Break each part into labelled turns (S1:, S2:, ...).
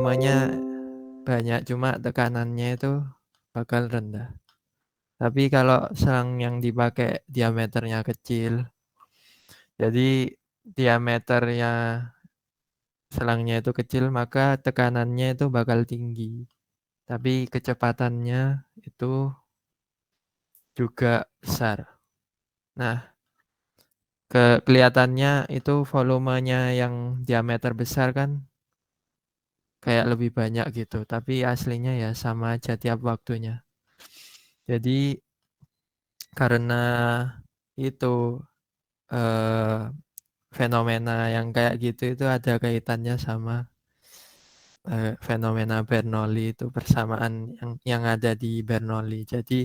S1: volumenya banyak, cuma tekanannya itu bakal rendah. Tapi kalau selang yang dipakai diameternya kecil, jadi diameternya selangnya itu kecil, maka tekanannya itu bakal tinggi. Tapi kecepatannya itu juga besar. Nah, kelihatannya itu volumenya yang diameter besar kan kayak lebih banyak gitu. Tapi aslinya ya sama aja tiap waktunya. Jadi karena itu eh, fenomena yang kayak gitu itu ada kaitannya sama fenomena Bernoulli itu persamaan yang ada di Bernoulli. Jadi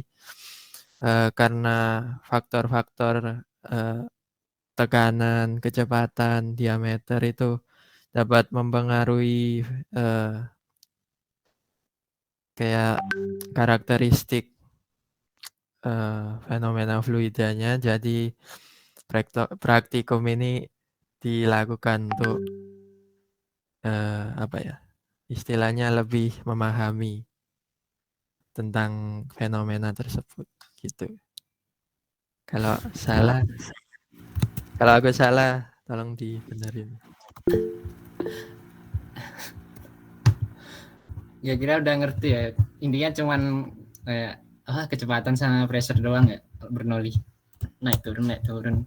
S1: karena faktor-faktor eh, tekanan, kecepatan, diameter itu dapat mempengaruhi eh, kayak karakteristik fenomena fluidanya. Jadi praktikum ini dilakukan untuk apa ya? Istilahnya lebih memahami tentang fenomena tersebut gitu. Kalau salah, kalau aku salah, tolong dibenerin.
S2: Ya kira udah ngerti ya. Intinya cuman kayak kecepatan sama pressure doang ya Bernoulli. Naik turun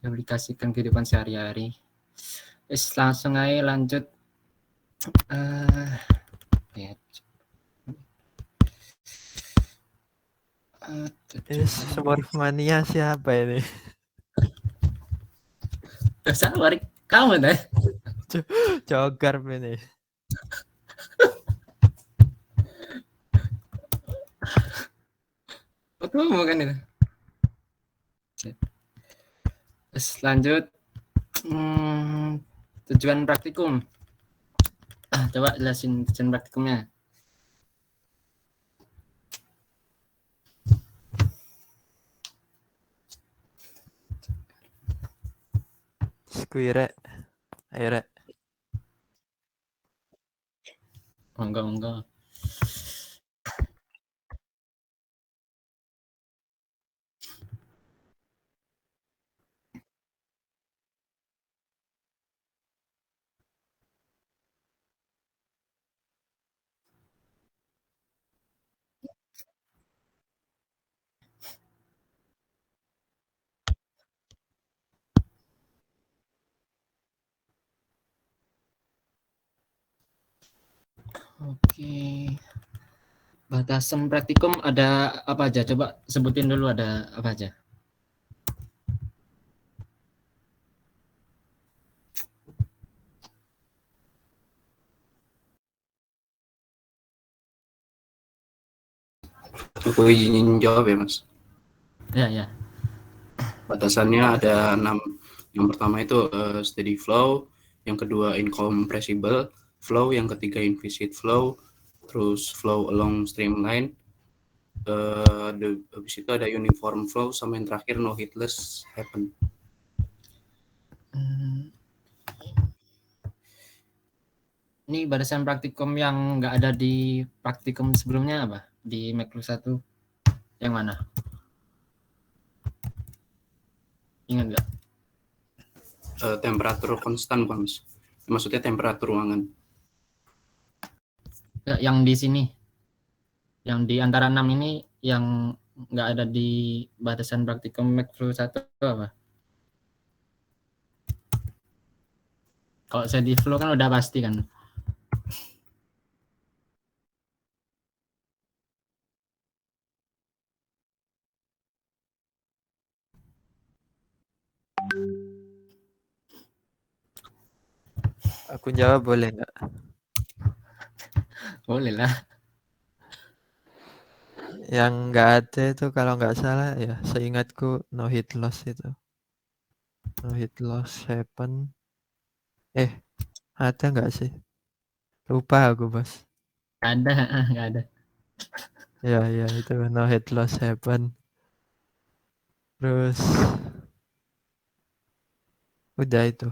S2: aplikasikan kehidupan sehari-hari. Langsung aja lanjut. Ya.
S1: Smurfmania siapa ini?
S2: Sabar kamu dah.
S1: Jogar ini.
S2: Kamu kan itu. Terus lanjut. Tujuan praktikum. Coba jelasin tujuan praktikumnya.
S1: Squire. Ayo,
S2: Enggak. Oke. Batasan praktikum ada apa aja? Coba sebutin dulu ada apa aja.
S3: Aku izin jawab ya Mas.
S2: Ya.
S3: Batasannya ada 6. Yang pertama itu steady flow, yang kedua incompressible flow, yang ketiga inviscid flow, terus flow along streamline. Habis itu ada uniform flow, sama yang terakhir no hitless happen.
S2: Ini batasan praktikum yang nggak ada di praktikum sebelumnya apa? Di Mac 1 yang mana? Ingat nggak?
S3: Temperatur konstan bukan Mas? Maksudnya temperatur ruangan.
S2: Yang di sini. Yang di antara 6 ini yang nggak ada di batasan praktikum Mac 1 apa? Kalau steady flow kan udah pasti kan.
S1: aku jawab boleh nggak?
S2: Boleh lah.
S1: Yang nggak ada itu kalau nggak salah ya, seingatku no hit loss itu. No hit loss happen. Ada nggak sih? Lupa aku bos.
S2: Nggak ada.
S1: Ya itu no hit loss happen. Terus udah itu.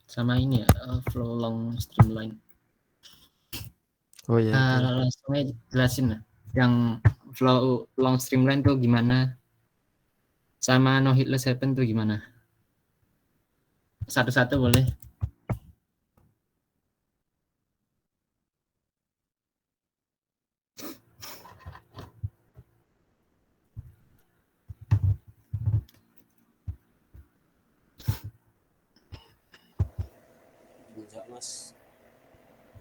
S2: sama ini ya, flow long streamline.
S1: Oh ya itu.
S2: Langsung aja jelasin lah. Yang flow long streamline tuh gimana? Sama no hitless happen tuh gimana? Satu-satu boleh.
S4: Bisa, Mas.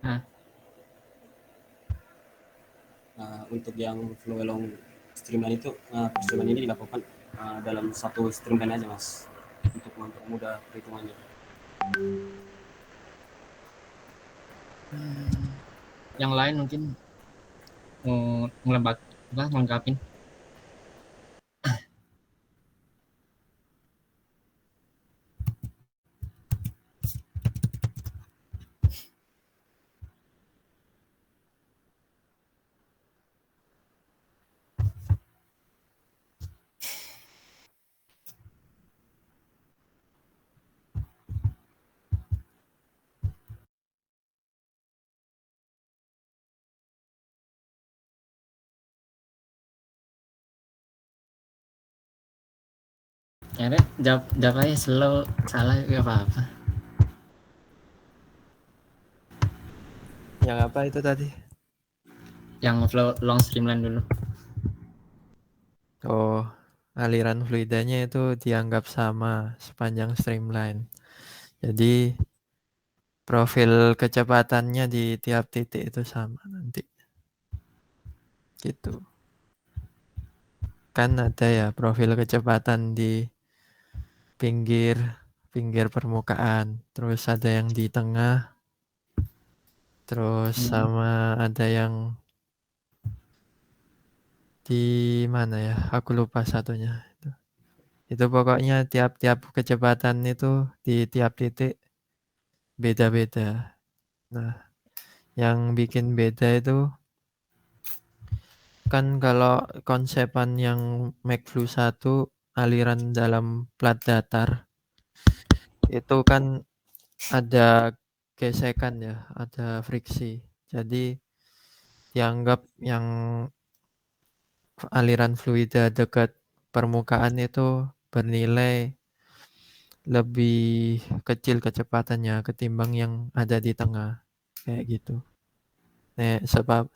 S2: Nah.
S4: Untuk yang flow along streamline itu, streamline ini dilakukan dalam satu streamline aja, Mas, untuk mempermudah perhitungannya.
S2: Yang lain mungkin mau melengkapin. Ya deh, jawab aja slow, salah gak apa-apa.
S1: Yang apa itu tadi?
S2: Yang flow long streamline dulu.
S1: Oh, aliran fluidanya itu dianggap sama sepanjang streamline. Jadi profil kecepatannya di tiap titik itu sama nanti. Gitu. Kan ada ya profil kecepatan di pinggir permukaan, terus ada yang di tengah, terus sama ada yang di mana ya? Aku lupa satunya. Itu pokoknya tiap-tiap kecepatan itu di tiap titik beda-beda. Nah, yang bikin beda itu kan kalau konsepan yang McFlu 1 aliran dalam plat datar itu kan ada gesekan ya, ada friksi. Jadi dianggap yang aliran fluida dekat permukaan itu bernilai lebih kecil kecepatannya ketimbang yang ada di tengah. Kayak gitu.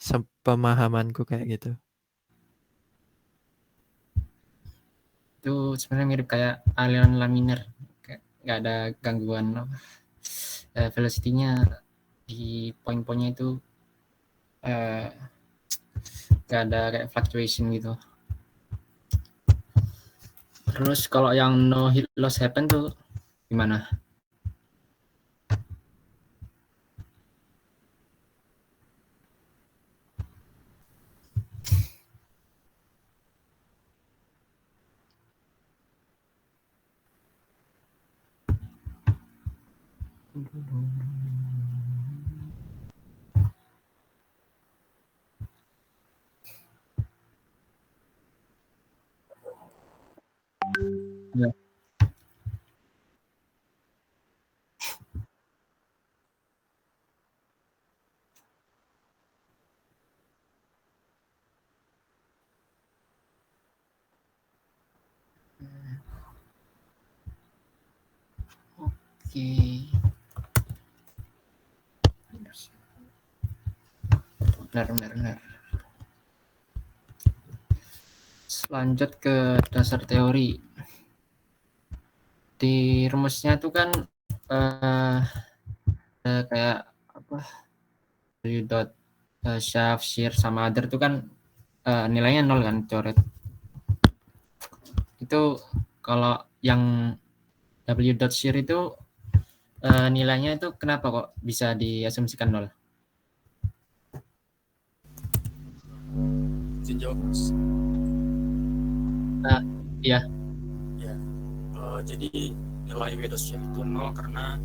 S1: Sepemahamanku kayak gitu.
S2: Itu sebenarnya mirip kayak aliran laminar, nggak ada gangguan velocity-nya di poin-poinnya itu nggak ada kayak fluctuation gitu. Terus kalau yang no hit loss happen tuh gimana? Ya. Oke. Benar. Lanjut ke dasar teori. Di rumusnya tuh kan kayak apa? W dot shaft shear sama other tuh kan nilainya 0 kan, coret. Itu kalau yang W dot shear itu nilainya itu kenapa kok bisa diasumsikan 0?
S4: Izin jawab, Mas.
S2: Iya.
S4: Ya. Jadi nilai W dot shear itu 0 karena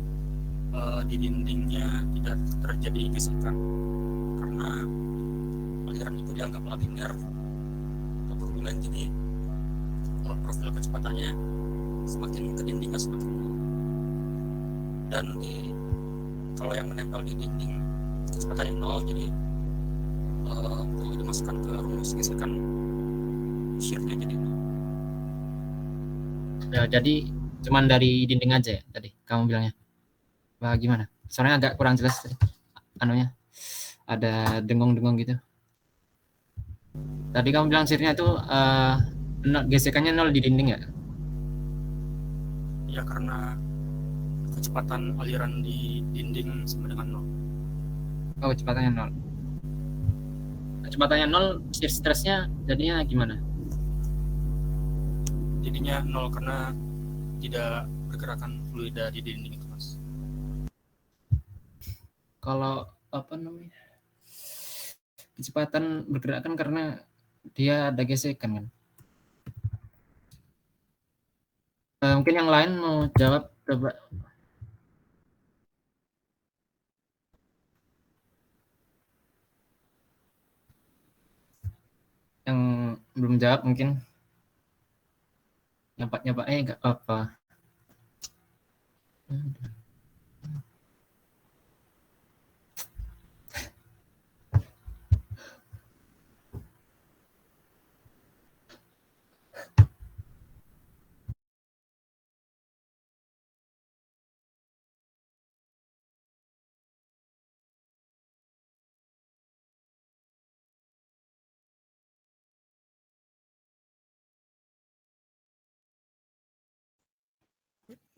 S4: di dindingnya tidak terjadi gesekan, karena aliran itu dianggap laminar atau turbulen. Jadi profil kecepatannya semakin ke dinding semakin dan kalau yang menempel di dinding kecepatannya 0, jadi perlu dimasukkan ke rumus gesekan shear-nya jadi 0.
S2: Ya, jadi cuman dari dinding aja ya tadi kamu bilangnya. Wah, gimana? Soalnya agak kurang jelas anunya. Ada dengung-dengung gitu. Tadi kamu bilang shear-nya itu gesekannya 0 di dinding ya?
S4: Ya, karena kecepatan aliran di dinding sama dengan 0.
S2: Oh, kecepatannya 0. Kecepatannya 0, shear stress-nya jadinya gimana?
S4: Jadinya 0 karena tidak pergerakan fluida di dinding itu, Mas.
S2: Kalau apa namanya? Kecepatan bergerak kan karena dia ada gesekan kan. Mungkin yang lain mau jawab, coba. Yang belum jawab mungkin nyoba nggak apa-apa.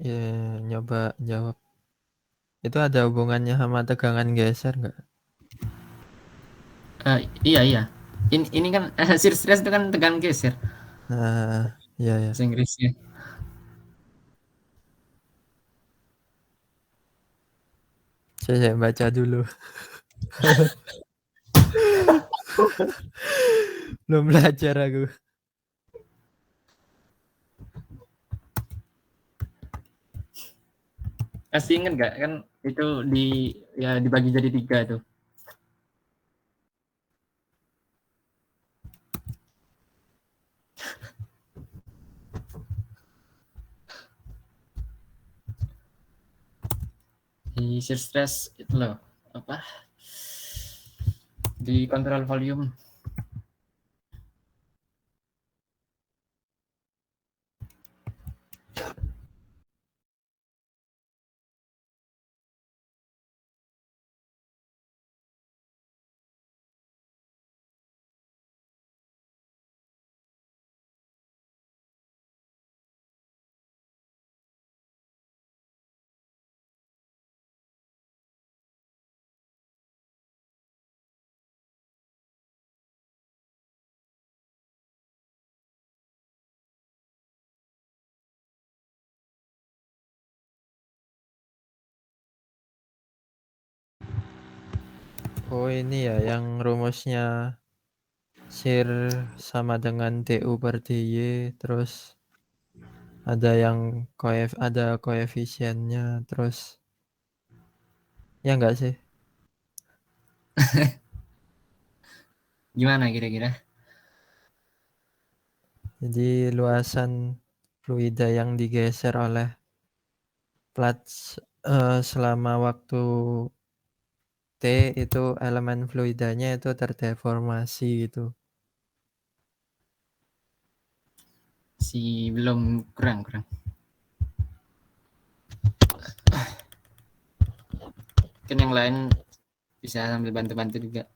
S1: Ya, nyoba jawab. Itu ada hubungannya sama tegangan geser nggak?
S2: Iya. Ini kan shear stress itu kan tegangan geser
S1: Nah, iya ya.
S2: bahasa Inggrisnya.
S1: Saya baca dulu. Belum belajar aku.
S2: Masih ingat nggak kan itu dibagi jadi 3 tuh. Di shear stress itu loh apa? Di kontrol volume.
S1: Oh ini ya yang rumusnya shear sama dengan DU per DY, terus ada yang ada koefisiennya, terus ya enggak sih?
S2: Gimana kira-kira?
S1: Jadi luasan fluida yang digeser oleh plat selama waktu T itu elemen fluidanya itu terdeformasi gitu.
S2: Belum, kurang. Mungkin yang lain bisa sambil bantu-bantu juga.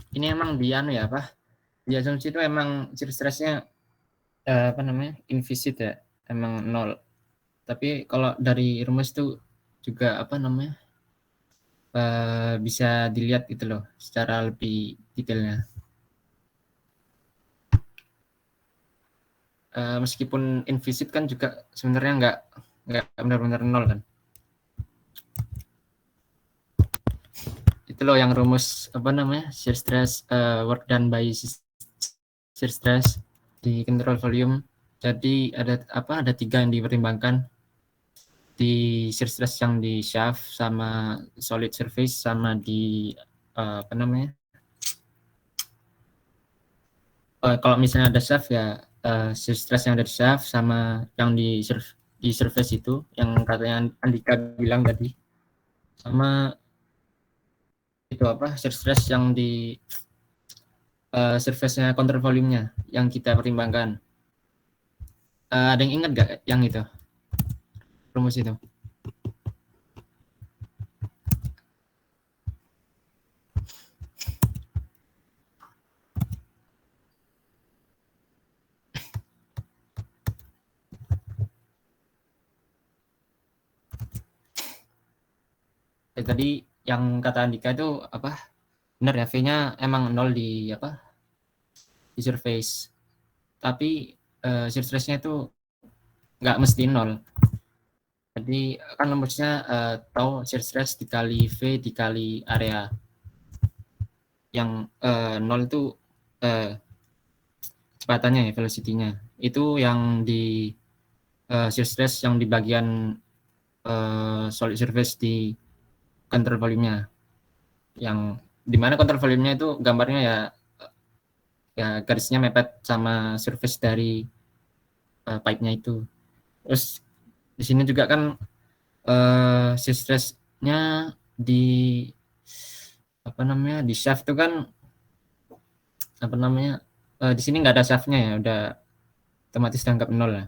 S2: Ini emang di anu ya apa? Di asumsi itu emang shear stress-nya apa namanya? Invisit ya, emang 0. Tapi kalau dari rumus itu juga apa namanya? Bisa dilihat gitu loh secara lebih detailnya. Meskipun invisit kan juga sebenarnya nggak benar-benar 0 kan. Itu loh yang rumus apa namanya? Shear stress work done by shear stress di control volume. Jadi ada 3 yang dipertimbangkan. di shear stress yang di shaft sama solid surface sama di apa namanya? Kalau misalnya ada shaft ya shear stress yang ada di shaft sama yang di surface itu yang katanya Andika bilang tadi, sama itu apa shear stress yang di surface-nya counter volume-nya yang kita pertimbangkan. Ada yang ingat gak yang itu rumus itu? Tadi yang kata Andika itu apa? Benar ya, V-nya emang 0 di apa? Di surface. Tapi shear stress-nya itu nggak mesti 0. Jadi kan rumusnya tau shear stress dikali V dikali area. Yang 0 itu kecepatannya ya, velocity-nya. Itu yang di shear stress yang di bagian solid surface di control volume-nya. Yang dimana control volume-nya itu gambarnya ya garisnya mepet sama surface dari pipe-nya itu. Terus di sini juga kan shear stress-nya di apa namanya di shaft itu kan apa namanya di sini nggak ada shaft-nya ya, udah otomatis dianggap 0 lah.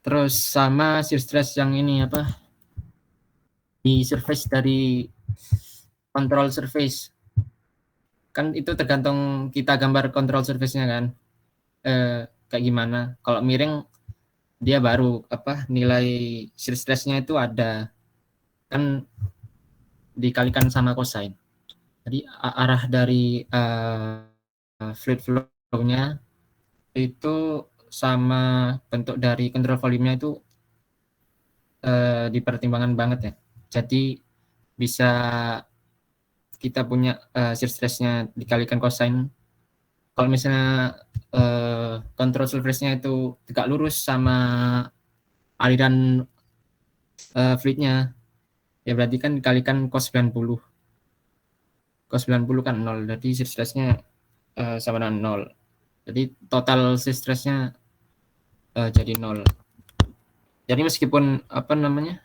S2: Terus sama shear stress yang ini apa di surface dari control surface kan itu tergantung kita gambar control surface-nya kan kayak gimana. Kalau miring dia baru apa nilai shear stress-nya itu ada kan dikalikan sama cosine. Jadi arah dari fluid flow-nya itu sama bentuk dari control volume-nya itu dipertimbangkan banget ya. Jadi bisa kita punya shear stress-nya dikalikan cosine. Kalau misalnya control surface-nya itu tegak lurus sama aliran fluidnya, ya berarti kan dikalikan cos 90. Cos 90 kan 0, jadi shear stress-nya sama dengan 0. Jadi total shear stress-nya jadi 0. Jadi meskipun apa namanya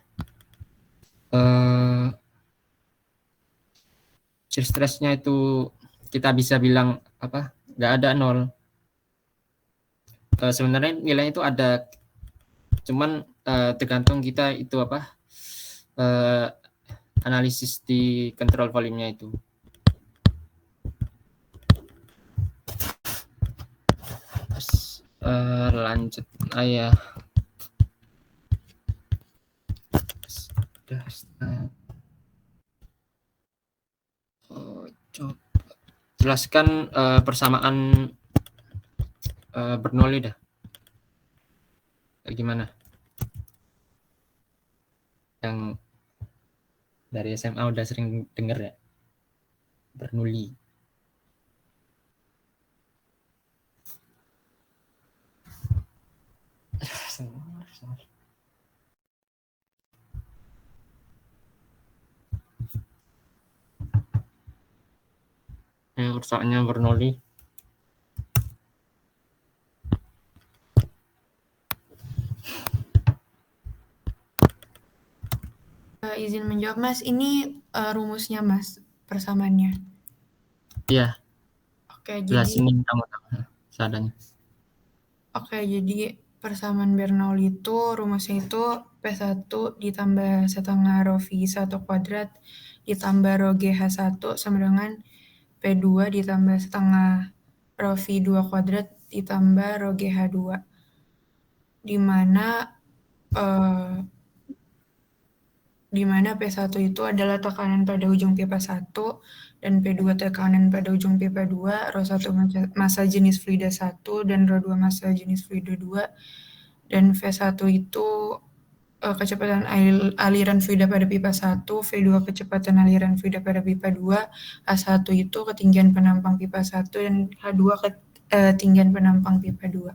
S2: shear stress-nya itu kita bisa bilang apa nggak ada 0. Sebenarnya nilainya itu ada, cuman tergantung kita itu apa analisis di control volume-nya itu. Lanjut ya. Coba jelaskan persamaan Bernoulli dah. Gimana? Yang dari SMA udah sering denger ya? Bernoulli. Persamaan Bernoulli.
S5: Izin menjawab Mas, ini rumusnya Mas, persamaannya.
S2: Iya.
S5: Oke,
S2: jelasin kamu seadanya.
S5: Oke, jadi persamaan Bernoulli itu rumusnya itu P1 ditambah setengah rho V1 kuadrat ditambah rho GH1 sama dengan P2 ditambah setengah rho V2 kuadrat ditambah rho GH2. Di mana P1 itu adalah tekanan pada ujung pipa 1 dan P2 tekanan pada ujung pipa 2, rho 1 massa jenis fluida 1 dan rho 2 massa jenis fluida 2, dan V1 itu kecepatan aliran fluida pada pipa 1, V2 kecepatan aliran fluida pada pipa 2, H1 itu ketinggian penampang pipa 1 dan H2 ketinggian penampang pipa 2.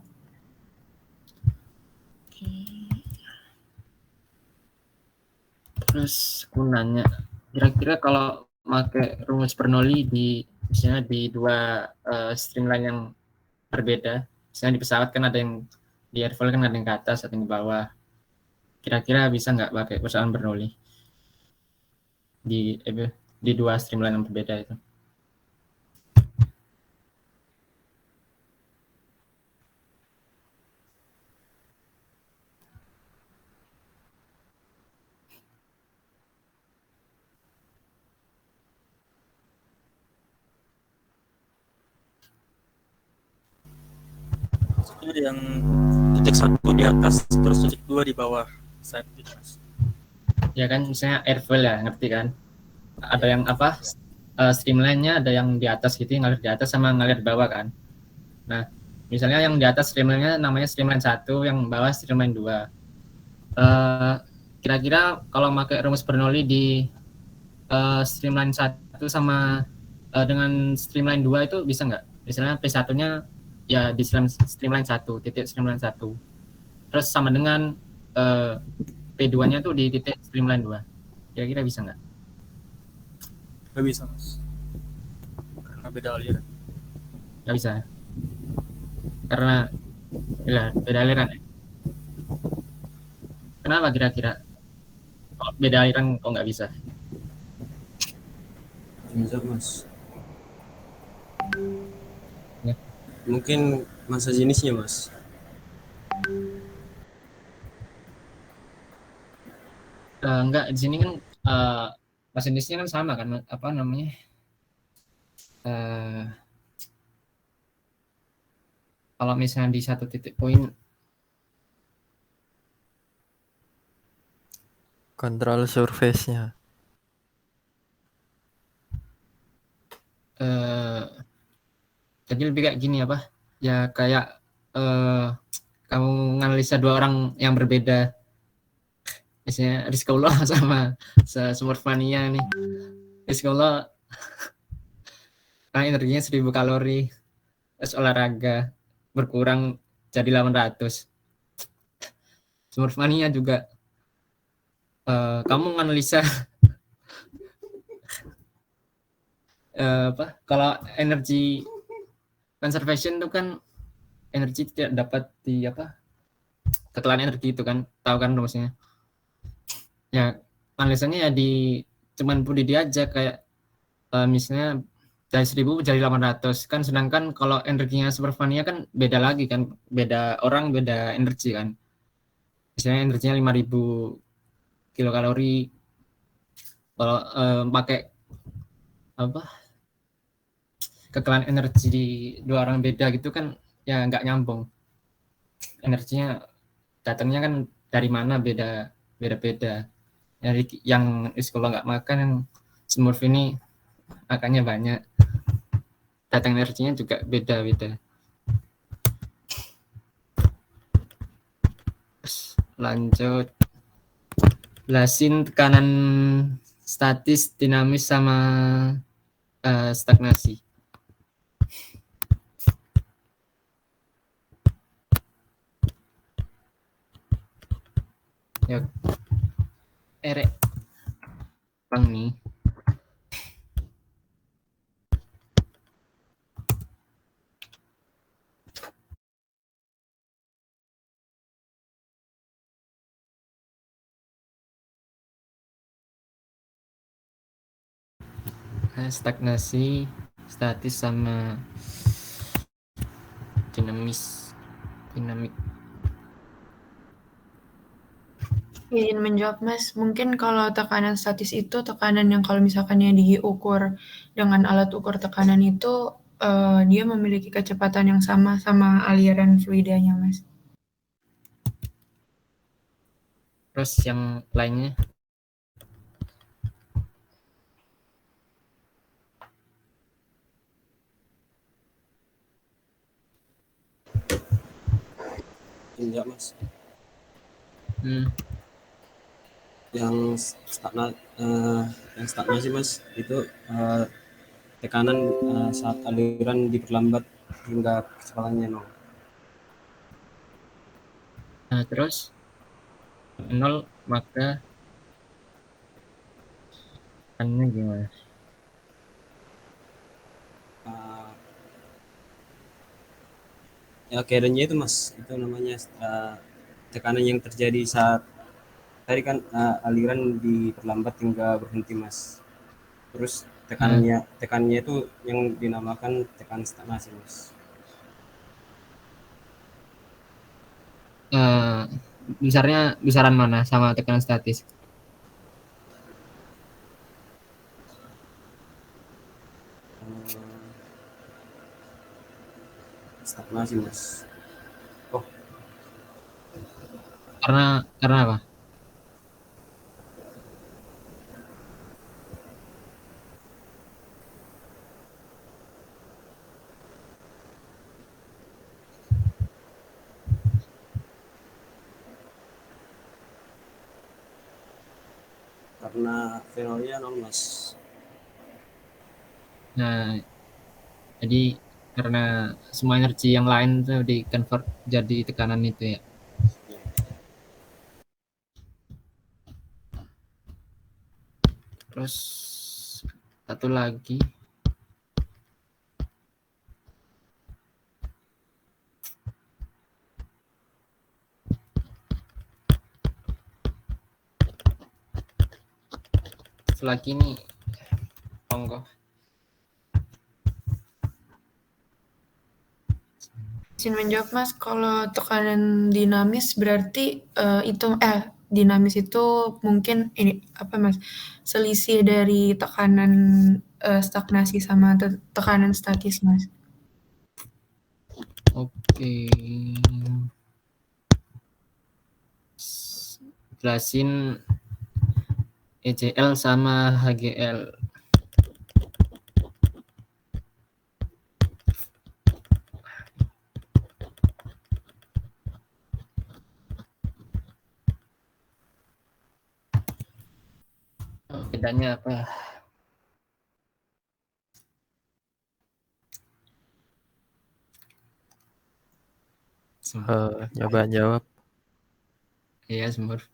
S2: Terus aku nanya, kira-kira kalau pakai rumus Bernoulli misalnya di dua streamline yang berbeda, misalnya di pesawat kan ada yang di airfoil kan ada yang ke atas, ada yang ke bawah. Kira-kira bisa nggak pakai persamaan Bernoulli di dua streamline yang berbeda itu?
S4: Maksudnya yang titik 1 di atas terus titik 2 di bawah. Saya gitu, Mas.
S2: Ya kan, misalnya airfoil ya, ngerti kan? Ada yang apa? Streamline-nya ada yang di atas gitu, ngalir di atas sama ngalir di bawah kan. Nah, misalnya yang di atas streamline-nya namanya streamline 1, yang bawah streamline 2. Kira-kira kalau pakai rumus Bernoulli di streamline 1 sama dengan streamline 2 itu bisa nggak? Misalnya P1-nya ya di streamline 1, titik streamline 1. Terus sama dengan P2-nya tuh di titik streamline 2. Kira-kira bisa nggak?
S4: Nggak bisa, Mas. Karena beda aliran.
S2: Nggak bisa. Karena ya, beda aliran. Kenapa kira-kira? Kalau beda aliran kok nggak bisa?
S6: Bisa, Mas.
S2: Ya.
S6: Mungkin masa jenisnya, Mas.
S2: Enggak, di sini kan masa jenisnya kan sama kan, apa namanya? Kalau misalnya di satu titik poin
S1: Kontrol surface-nya.
S2: jadi lebih kayak gini apa? Ya kayak kamu menganalisa dua orang yang berbeda. Misalnya Rizkaullah sama Smurfmania nih. Rizkaullah energinya 1000 kalori. Terus olahraga berkurang jadi 800. Smurfmania juga kamu menganalisa apa? Kalau energi conservation itu kan energi tidak dapat di apa? Ketelan energi itu kan, tahu kan rumusnya? Ya, analisanya ya cuman perlu diajak kayak misalnya dari 1000 jadi 800 kan, sedangkan kalau energinya Superfania kan beda lagi kan, beda orang beda energi kan. Misalnya energinya 5000 kilokalori, kalau pakai apa kekelan energi di dua orang beda gitu kan ya nggak nyambung, energinya datangnya kan dari mana beda-beda. Dari yang sekolah nggak makan, yang Smurf ini makannya banyak, datang energinya juga beda-beda. Lanjut, jelasin tekanan statis, dinamis sama stagnasi. Yuk, Erek Bang nih. Stagnasi, statis sama dinamik.
S5: Izin menjawab, Mas. Mungkin kalau tekanan statis itu tekanan yang kalau misalkannya diukur dengan alat ukur tekanan itu dia memiliki kecepatan yang sama aliran fluidanya, Mas.
S2: Terus yang lainnya?
S6: Enggak, Mas. Yang stagnasi, Mas, itu tekanan saat aliran diperlambat hingga kecepatannya 0.
S2: Nah, terus 0 maka tekanannya gimana?
S6: Uh, ya keadaannya itu mas, itu namanya tekanan yang terjadi saat tadi kan aliran diperlambat hingga berhenti mas. Terus tekanannya itu yang dinamakan tekanan stagnasi mas.
S2: Besaran mana sama tekanan statis?
S6: Stagnasi mas. Oh,
S2: Karena apa?
S6: karena fenolnya nol mas.
S2: Nah, jadi karena semua energi yang lain itu di convert jadi tekanan itu ya. Terus satu lagi, selagi ini monggo.
S5: Izin menjawab Mas, kalau tekanan dinamis berarti dinamis itu mungkin ini apa Mas? Selisih dari tekanan stagnasi sama tekanan statis Mas.
S2: Oke. Jelasin ECL sama HGL. Bedanya apa?
S1: Coba jawab.
S2: Iya, Smurf.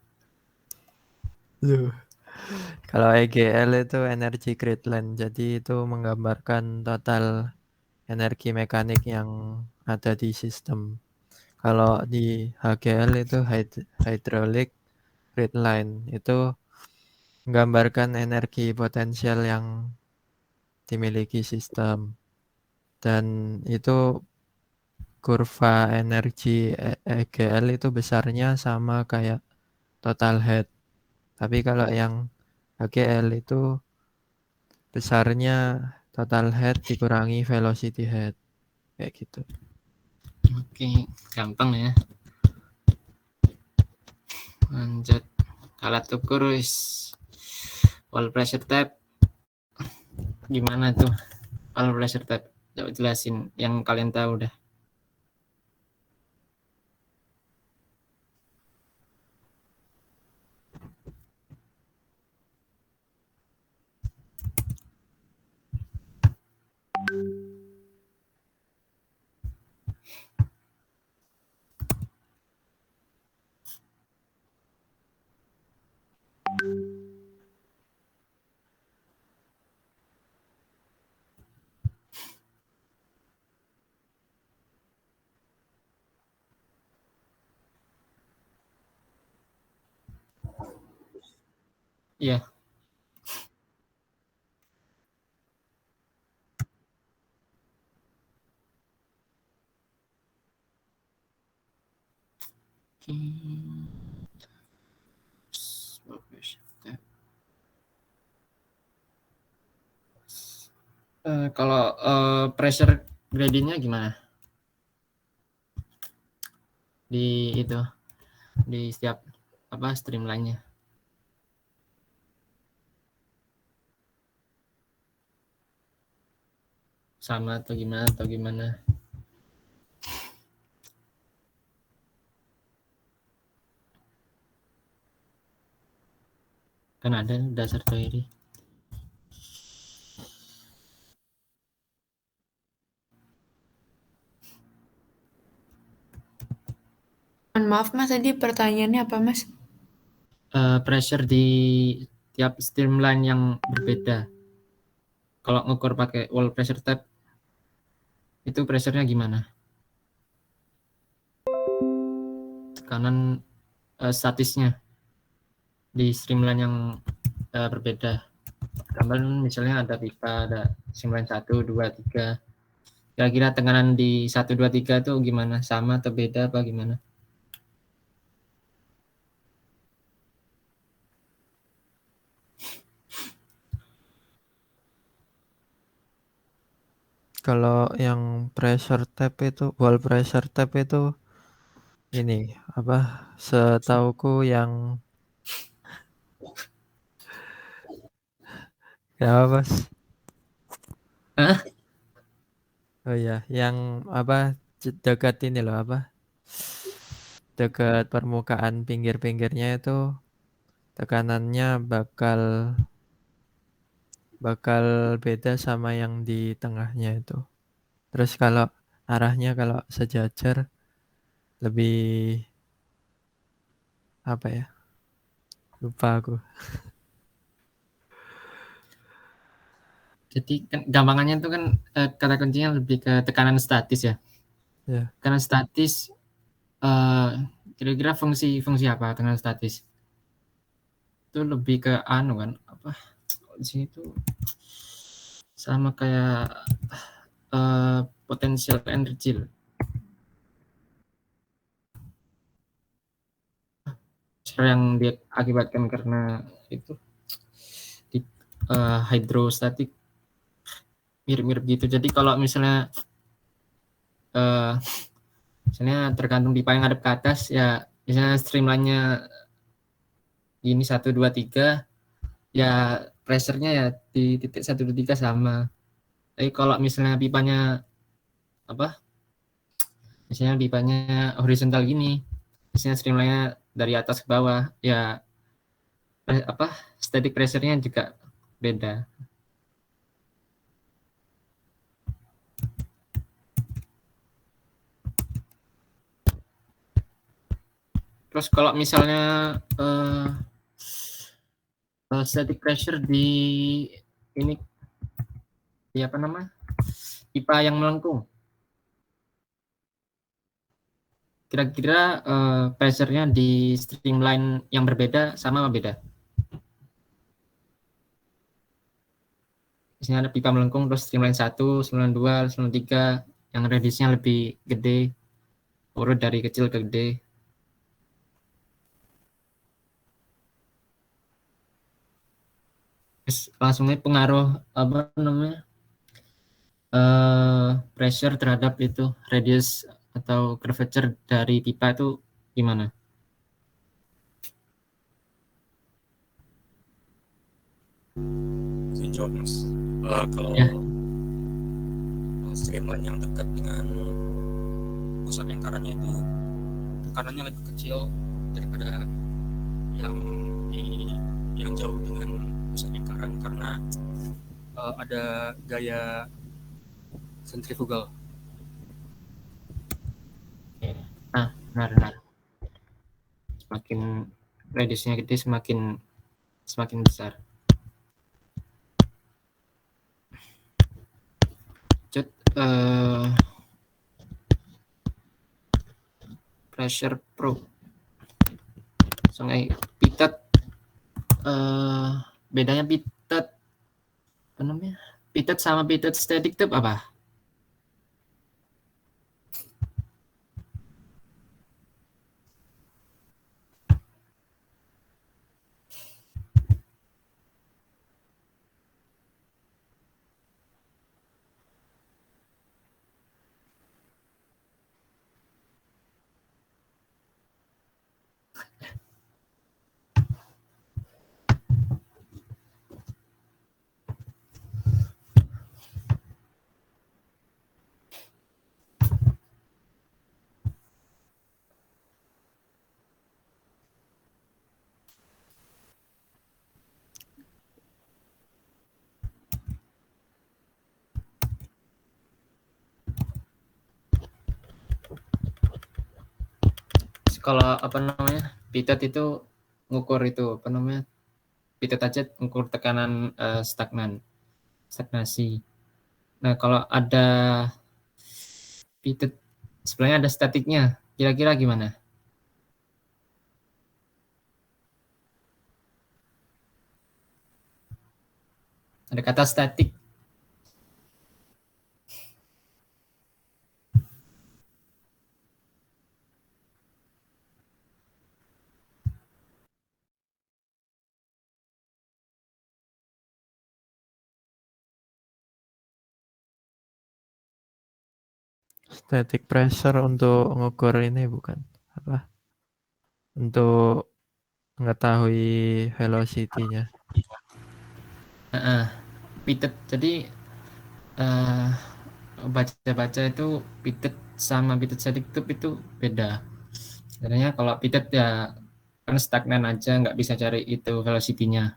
S1: Kalau EGL itu energi Greatland, jadi itu menggambarkan total energi mekanik yang ada di sistem. Kalau di HGL itu hydraulic Greatline, itu menggambarkan energi potensial yang dimiliki sistem. Dan itu kurva energi EGL itu besarnya sama kayak total head. Tapi kalau yang HGL itu besarnya total head dikurangi velocity head. Kayak gitu.
S2: Oke, gampang ya. Lanjut. Alat ukur wall pressure tab. Gimana tuh wall pressure tab? Coba jelasin yang kalian tahu udah. Iya. Kalau pressure gradient-nya gimana? Di itu, di setiap streamline-nya. Sama atau gimana? Kan ada dasar teori.
S5: Maaf Mas, tadi pertanyaannya apa Mas?
S2: Pressure di tiap streamline yang berbeda. Kalau ngukur pakai wall pressure tape, itu pressure-nya gimana? Tekanan statisnya di streamline yang berbeda. Gambar misalnya ada pipa, ada streamline 1, 2, 3. Kira-kira tekanan di 1, 2, 3 itu gimana? Sama atau beda apa gimana?
S1: Kalau yang pressure tape itu, wall pressure tape itu ini apa? Setauku yang ya apa?
S2: Hah?
S1: Oh iya, yang apa? Dekat ini loh apa? Dekat permukaan pinggir-pinggirnya itu tekanannya bakal beda sama yang di tengahnya itu. Terus kalau arahnya kalau sejajar lebih apa ya? Lupa aku.
S2: Jadi kan gampangannya itu kan kata kuncinya lebih ke tekanan statis ya.
S1: Ya.
S2: Tekanan statis kira-kira fungsi apa tekanan statis? Itu lebih ke anu kan apa? Di sini tuh sama kayak potential energy. Yang diakibatkan karena itu hidrostatik mirip-mirip gitu. Jadi kalau misalnya tergantung pipa yang ngadep ke atas ya, misalnya streamline-nya ini 1, 2, 3 ya pressure-nya ya di titik 1, 2, 3 sama. Tapi kalau misalnya pipanya apa? Misalnya pipanya horizontal gini, misalnya streamline-nya dari atas ke bawah ya static pressure-nya juga beda. Terus kalau misalnya static pressure di ini di apa nama pipa yang melengkung, kira-kira pressure-nya di streamline yang berbeda sama apa beda? Misalnya ada pipa melengkung terus streamline 1, streamline 2, streamline 3 yang radiusnya lebih gede, urut dari kecil ke gede. Terus langsungnya pengaruh apa namanya pressure terhadap itu radius atau curvature dari pipa itu gimana?
S4: Jawab mas. Kalau
S2: Ya.
S4: streamline yang dekat dengan pusat lingkarannya itu tekanannya lebih kecil daripada yang jauh dengan pusat lingkaran karena ada gaya sentrifugal.
S2: Nah, benar. Semakin radiusnya gede semakin besar. Pressure probe. Soalnya pitot bedanya pitot apa namanya? Pitot sama pitot static tube apa? Kalau apa namanya pitot itu ngukur itu apa namanya pitted aja ukur tekanan stagnasi. Nah, kalau ada pitted sebenarnya ada statiknya, kira-kira gimana? Ada kata statik.
S1: Static pressure untuk ngukur ini bukan apa? Untuk mengetahui velocity-nya.
S2: Pitted. Jadi baca-baca itu pitted sama pitted static tube itu beda. Sebenarnya kalau pitted ya kan stagnan aja, nggak bisa cari itu velocity-nya.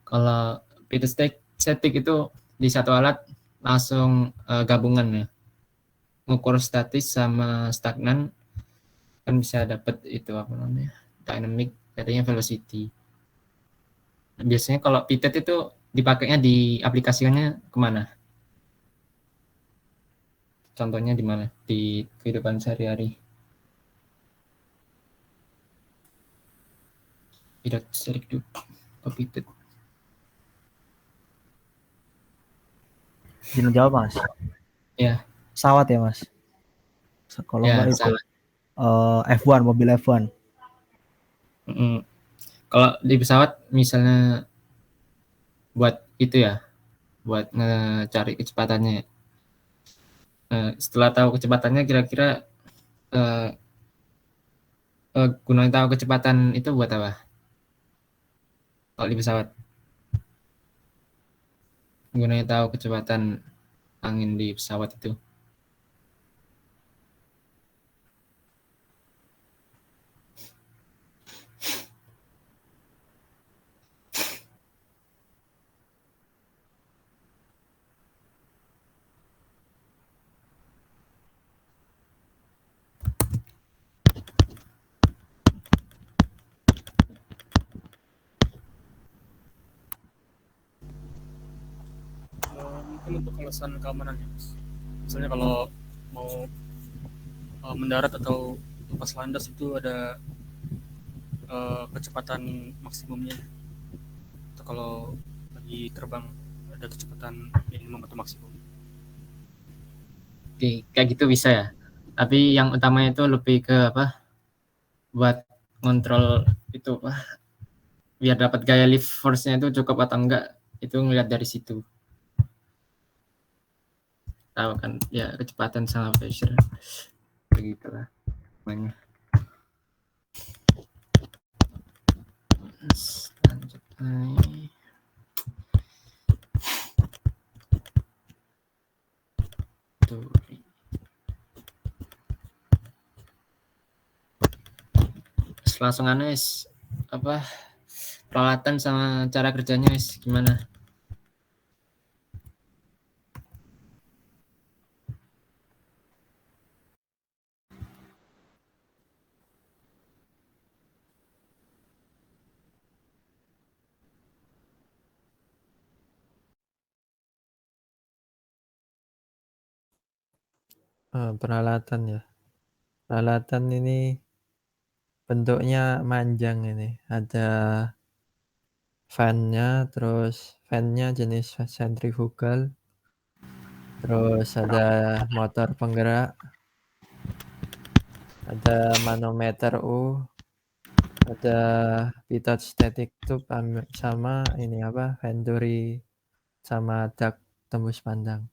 S2: Kalau pitted static itu di satu alat langsung gabungan ya, ngukur statis sama stagnan kan bisa dapat itu apa namanya dynamic, jadinya velocity. Biasanya kalau pitted itu dipakainya di aplikasinya kemana? Contohnya di mana? Di kehidupan sehari-hari. Tidak serik tuh, pitted.
S7: Izin jawab Mas.
S2: Ya.
S7: Pesawat ya Mas. Kalau
S2: Ya,
S7: itu F1, mobil F1.
S2: Kalau di pesawat misalnya buat itu ya, buat ngecari kecepatannya. Setelah tahu kecepatannya, kira-kira gunanya tahu kecepatan itu buat apa? Kalau di pesawat, gunanya tahu kecepatan angin di pesawat itu.
S4: Mungkin untuk alasan keamanan ya, Mas. Misalnya kalau mau mendarat atau lepas landas itu ada kecepatan maksimumnya, atau kalau lagi terbang ada kecepatan minimum atau maksimum.
S2: Oke, kayak gitu bisa ya. Tapi yang utamanya itu lebih ke apa? Buat kontrol itu apa? Biar dapat gaya lift force-nya itu cukup atau enggak, itu ngelihat dari situ. Tahu kan ya, kecepatan sama pressure begitulah namanya. Lanjut lagi. Langsung Anes apa peralatan sama cara kerjanya gimana?
S1: Peralatan ya. Peralatan ini bentuknya manjang ini. Ada fan-nya, terus fan-nya jenis centrifugal. Terus ada motor penggerak. Ada manometer U. Ada pitot static tube sama ini apa? Venturi sama duct tembus pandang.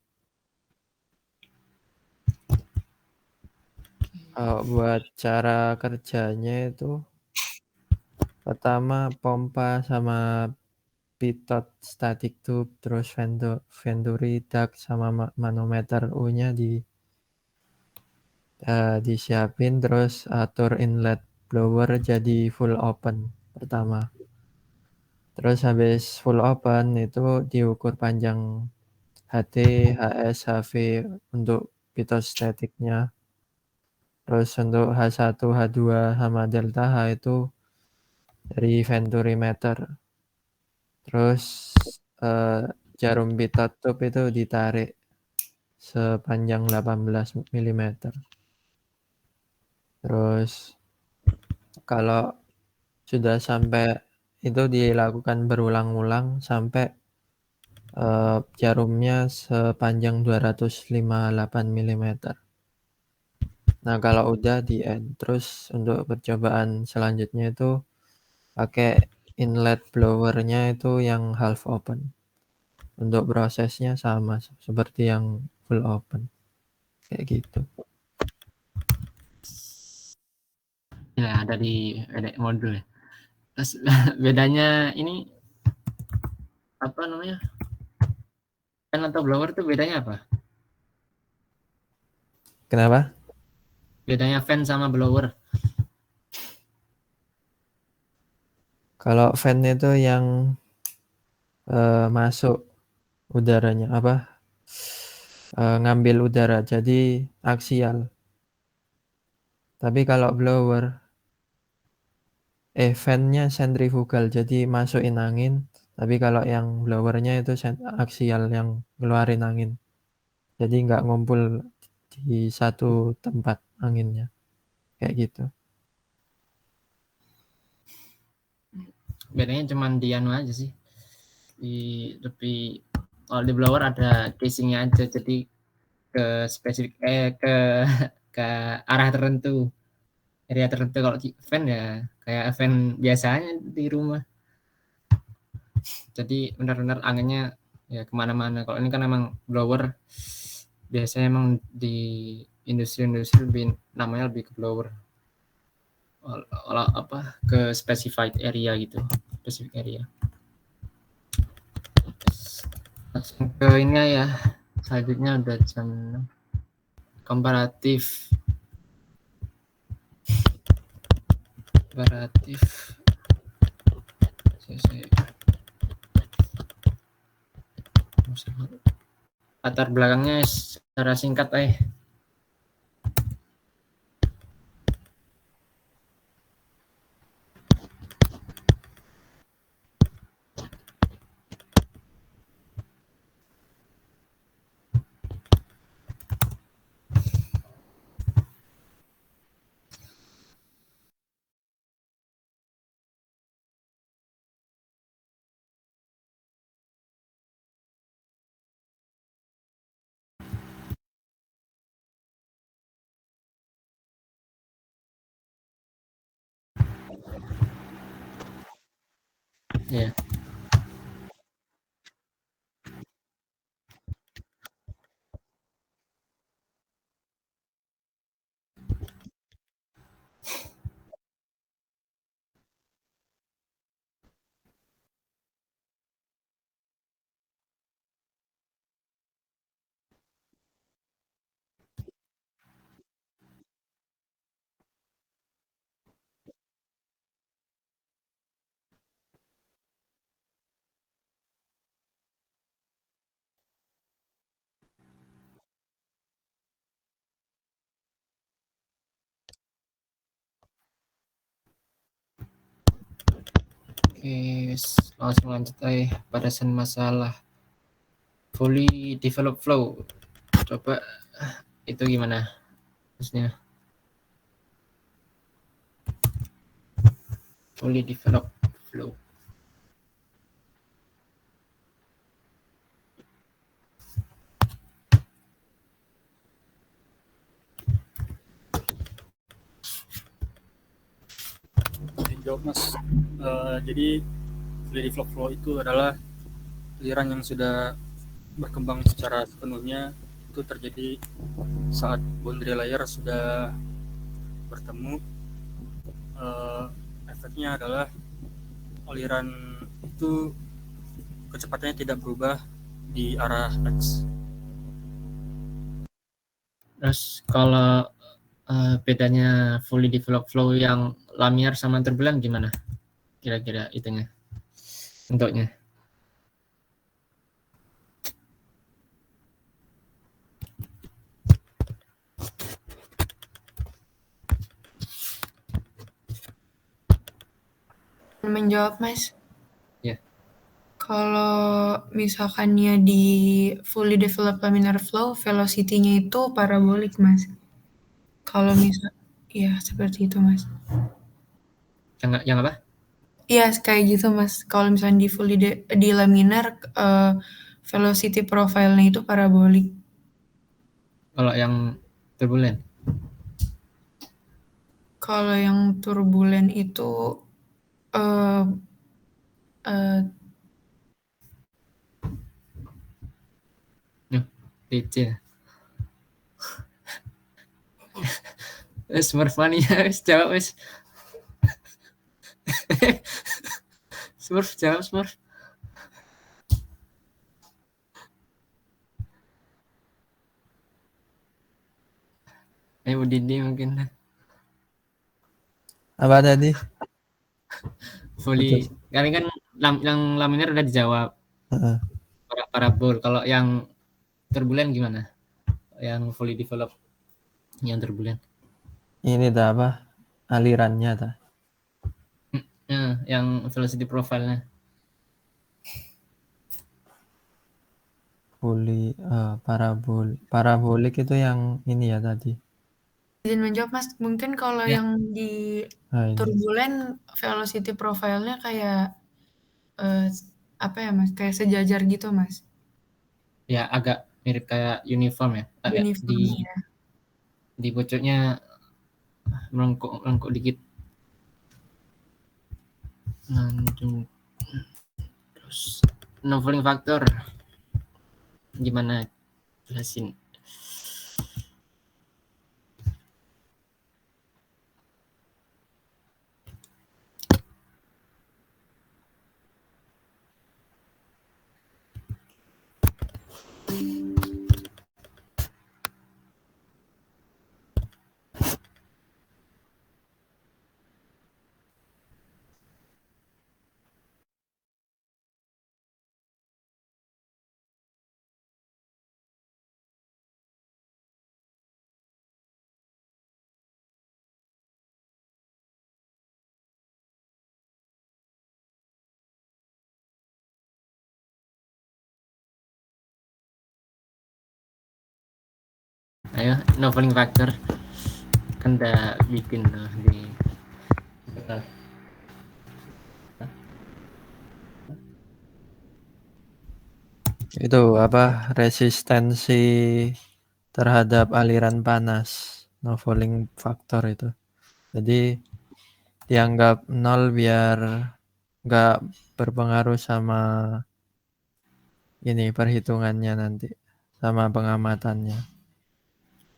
S1: Buat cara kerjanya itu pertama pompa sama pitot static tube, terus venturi duct sama manometer U-nya disiapin, terus atur inlet blower jadi full open pertama. Terus habis full open itu diukur panjang HT, HS, HV untuk pitot statiknya. Terus untuk H1, H2 sama delta H itu dari venturi meter. Terus jarum pita tube itu ditarik sepanjang 18 mm. Terus kalau sudah sampai itu dilakukan berulang-ulang sampai jarumnya sepanjang 258 mm. Nah, kalau udah di end. Terus untuk percobaan selanjutnya itu pakai inlet blowernya itu yang half open. Untuk prosesnya sama seperti yang full open. Kayak gitu.
S2: Ya, ada di modul ya. Terus bedanya ini apa namanya? Fan atau blower tuh bedanya apa?
S1: Kenapa?
S2: Bedanya fan sama blower.
S1: Kalau fan itu yang masuk udaranya apa? Ngambil udara jadi aksial. Tapi kalau blower fan-nya sentrifugal jadi masukin angin. Tapi kalau yang blowernya itu aksial yang ngeluarin angin. Jadi nggak ngumpul di satu tempat anginnya. Kayak gitu.
S2: Bedanya cuman di anu aja sih. Lebih kalau di blower ada casingnya aja, jadi ke spesifik ke arah tertentu, area tertentu. Kalau di fan ya kayak fan biasanya di rumah, jadi benar-benar anginnya ya kemana-mana. Kalau ini kan emang blower, biasanya emang di industri lebih namanya lebih ke blower, apa ke specified area gitu, specific area. Langsung ke ini ya, selanjutnya udah jam 6. Komparatif latar belakangnya secara singkat ya. Oke, langsung lanjut batasan masalah fully developed flow. Coba itu gimana terusnya? Fully developed flow.
S4: Jawab Mas. Jadi fully developed flow itu adalah aliran yang sudah berkembang secara sepenuhnya. Itu terjadi saat boundary layer sudah bertemu. Efeknya adalah aliran itu kecepatannya tidak berubah di arah X.
S2: Terus kalau bedanya fully developed flow yang laminar sama turbulent gimana? Kira-kira itunya, bentuknya.
S5: Menjawab, Mas.
S2: Ya.
S5: Kalau misalkannya di fully developed laminar flow, velocity-nya itu parabolik, Mas. Kalau ya seperti itu, Mas.
S2: Yang apa?
S5: Iya, kayak gitu, Mas. Kalau misalnya di fully di laminar, velocity profile-nya itu parabolik.
S2: Kalau yang turbulen?
S5: Kalau yang turbulen itu
S2: DC. Smurf mania, jawab wes. Smurf jawab Smurf. Ayo Didi mungkin.
S1: Apa tadi?
S2: Fully. Kali kan yang laminar udah dijawab. Parabol. Kalau yang turbulen gimana? Yang fully developed, yang turbulen.
S1: Ini dah apa? Alirannya dah.
S2: Yang velocity profile-nya.
S1: Fully parabolik itu yang ini ya tadi.
S5: Izin menjawab, Mas. Mungkin kalau yang di turbulen velocity profile-nya kayak apa ya, Mas? Kayak sejajar gitu, Mas.
S2: Ya, agak mirip kayak uniform ya.
S5: Uniform, ya.
S2: Di pucuknya melengkuk dikit. Terus non-falling factor gimana jelasin? Ayo, non-falling factor kan udah bikin tuh di
S1: itu apa resistensi terhadap aliran panas, no falling factor itu. Jadi dianggap 0 biar nggak berpengaruh sama ini perhitungannya nanti, sama pengamatannya.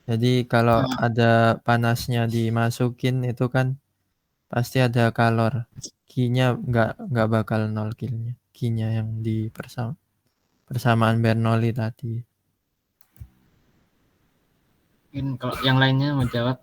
S1: Jadi kalau ada panasnya dimasukin itu kan pasti ada kalor. Q-nya nggak bakal 0 Q-nya. Q-nya yang di persamaan Bernoulli tadi.
S2: Mungkin kalau yang lainnya mau jawab.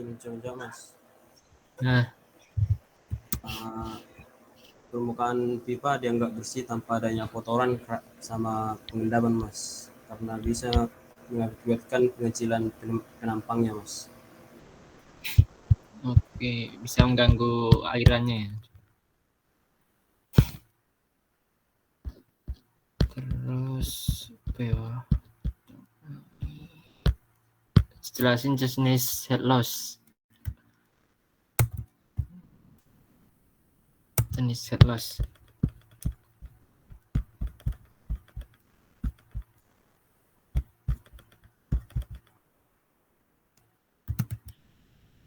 S6: Mencoba Mas.
S2: Nah,
S6: permukaan pipa dianggap bersih tanpa adanya kotoran sama pengendapan Mas, karena bisa mengakibatkan pengecilan penampangnya Mas.
S2: Oke, bisa mengganggu alirannya ya. Terus apa ya? Jelasin jenis head loss. Jenis head loss.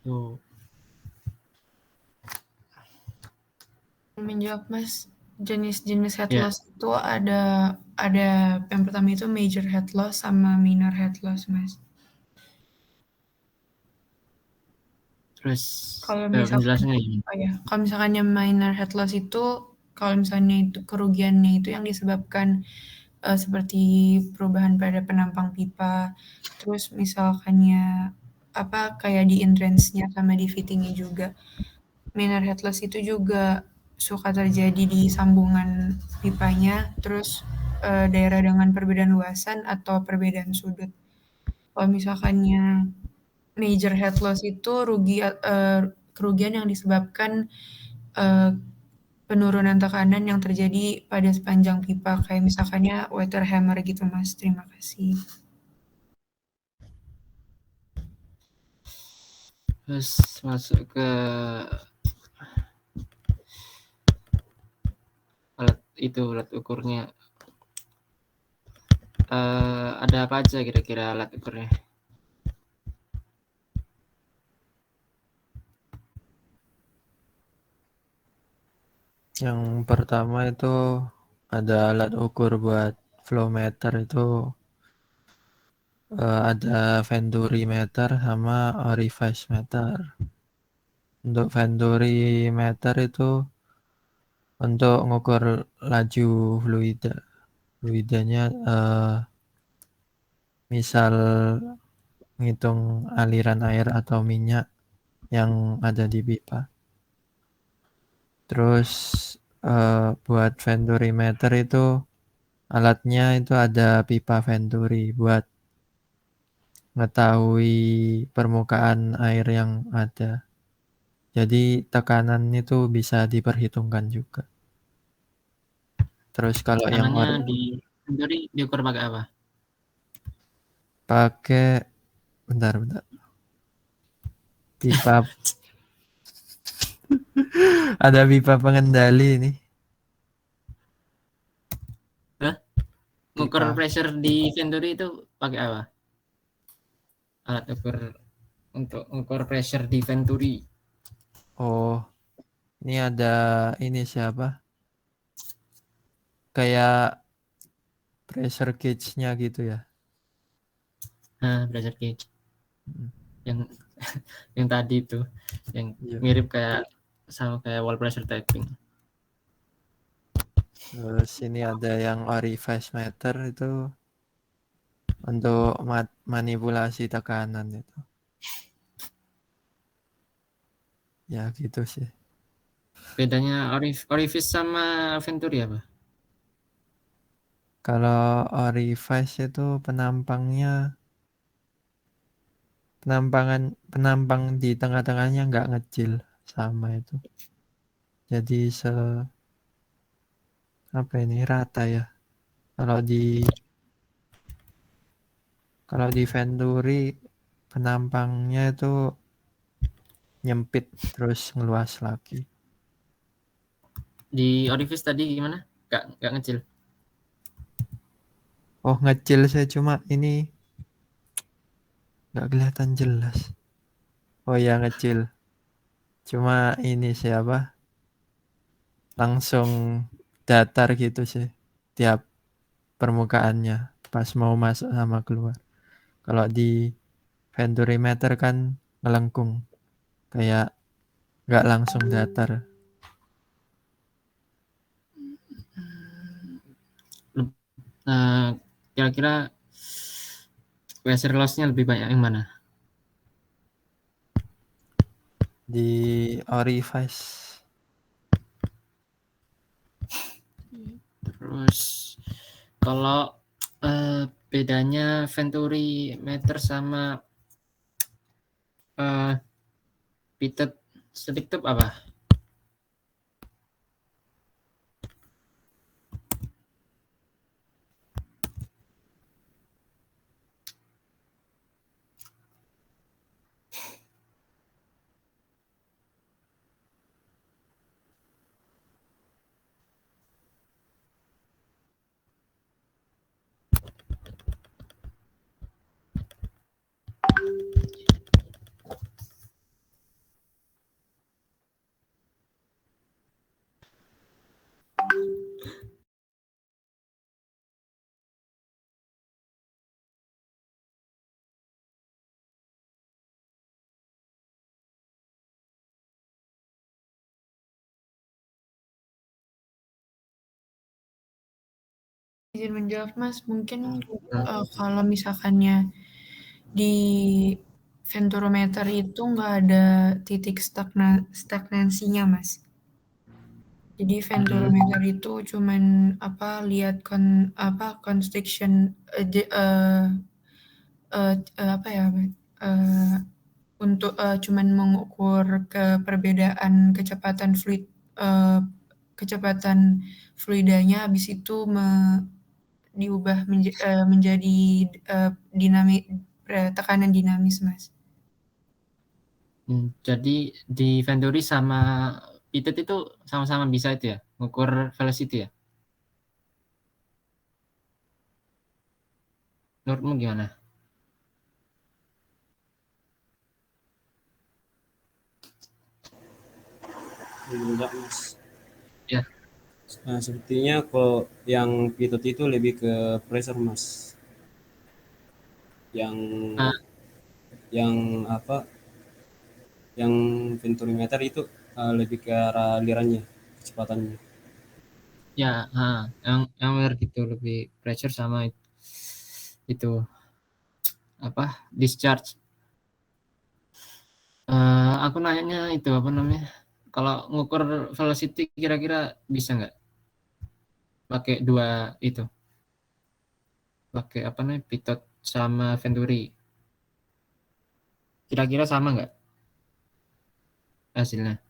S2: Tuh.
S5: Menjawab, Mas. Jenis-jenis head loss itu ada yang pertama itu major head loss sama minor head loss, Mas.
S2: Terus
S5: Kalau misalkan
S2: penjelasannya gimana?
S5: kalau misalkannya minor head loss itu kalau misalnya itu kerugiannya itu yang disebabkan seperti perubahan pada penampang pipa, terus misalkannya kayak di entrance-nya sama di fitting-nya juga. Minor head loss itu juga suka terjadi di sambungan pipanya, terus daerah dengan perbedaan luasan atau perbedaan sudut. Kalau misalkannya major head loss itu kerugian yang disebabkan penurunan tekanan yang terjadi pada sepanjang pipa, kayak misalkannya water hammer gitu, Mas. Terima kasih.
S2: Terus masuk ke alat ukurnya. Ada apa aja kira-kira alat ukurnya?
S1: Yang pertama itu ada alat ukur buat flow meter itu ada Venturi meter sama orifice meter. Untuk Venturi meter itu untuk mengukur laju fluidanya misal ngitung aliran air atau minyak yang ada di pipa. Terus buat Venturi meter itu alatnya itu ada pipa Venturi buat mengetahui permukaan air yang ada. Jadi tekanan itu bisa diperhitungkan juga. Terus kalau yang
S2: Tekanannya di Venturi diukur pakai apa?
S1: pakai bentar. Pipa ada pipa pengendali ini.
S2: Ngukur
S1: Pipa.
S2: pressure di Venturi itu pakai apa? Alat ukur untuk ngukur pressure di Venturi.
S1: Oh, ini ada ini siapa? Kayak pressure gauge-nya gitu ya.
S2: Pressure gauge. Yang tadi itu yang
S1: Iya.
S2: mirip sama kayak wall pressure taping.
S1: Terus ini ada yang orifice meter itu untuk manipulasi tekanan itu. Ya gitu sih.
S2: Bedanya orifice sama Venturi apa?
S1: Kalau orifice itu penampang di tengah-tengahnya nggak ngecil sama itu. Jadi apa ini rata ya. Kalau di Venturi penampangnya itu nyempit terus ngeluas lagi.
S2: Di orifice tadi gimana? Nggak ngecil.
S1: Oh ngecil saya cuma ini nggak kelihatan jelas. Oh ya ngecil. Cuma ini siapa? Langsung datar gitu sih tiap permukaannya pas mau masuk sama keluar. Kalau di Venturi meter kan melengkung kayak nggak langsung datar.
S2: Kira-kira pressure loss-nya lebih banyak yang mana?
S1: Di orifice.
S2: Terus kalau bedanya Venturi meter sama pitted stick tube apa?
S5: Izin menjawab Mas, mungkin kalau misalkannya di venturometer itu nggak ada titik stagnansinya Mas. Jadi venturometer itu cuman lihat constriction untuk cuman mengukur perbedaan kecepatan fluidanya, habis itu diubah menjadi tekanan dinamis Mas.
S2: Jadi di Venturi sama Pitot itu sama-sama bisa itu ya, mengukur velocity ya? Menurutmu gimana?
S6: Enggak Mas.
S2: Ya.
S6: Nah, sepertinya kalau yang pitot itu lebih ke pressure Mas. Yang yang venturimeter itu lebih ke arah alirannya, kecepatannya.
S2: Ya, yang benar gitu, lebih pressure sama itu discharge. Aku nanyanya itu kalau ngukur velocity kira-kira bisa nggak pakai dua itu, pakai Pitot sama Venturi, kira-kira sama nggak hasilnya?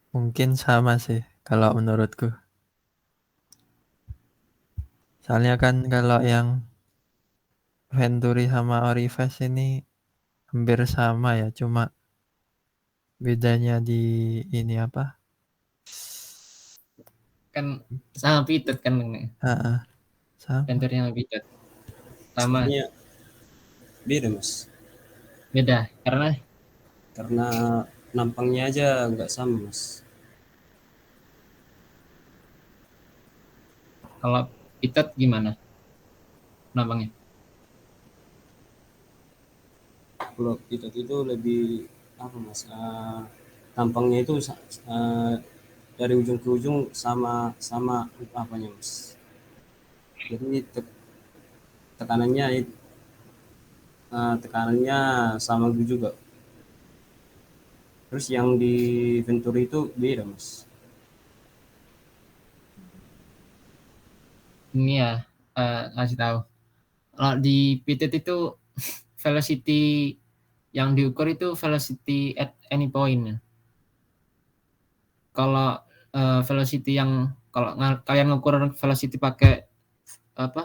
S1: Mungkin sama sih kalau menurutku. Soalnya kan kalau yang Venturi sama Orives ini hampir sama ya, cuma bedanya di ini
S2: Kan sama Pitot kan ini.
S1: Sama.
S2: Venturi sama Pitot sama.
S6: Sebenarnya beda Mas.
S2: Beda
S6: karena nampangnya aja nggak sama Mas.
S2: Kalau Pitot gimana nampangnya?
S6: Kalau pitot itu lebih Mas, tampangnya itu dari ujung ke ujung sama Mas. Jadi tekanannya sama juga. Terus yang di Venturi itu beda Mas.
S2: Ini ya, kasih tahu. Kalau di Pitot itu velocity yang diukur itu velocity at any point. Kalau velocity yang kalau kalian ngukur velocity pakai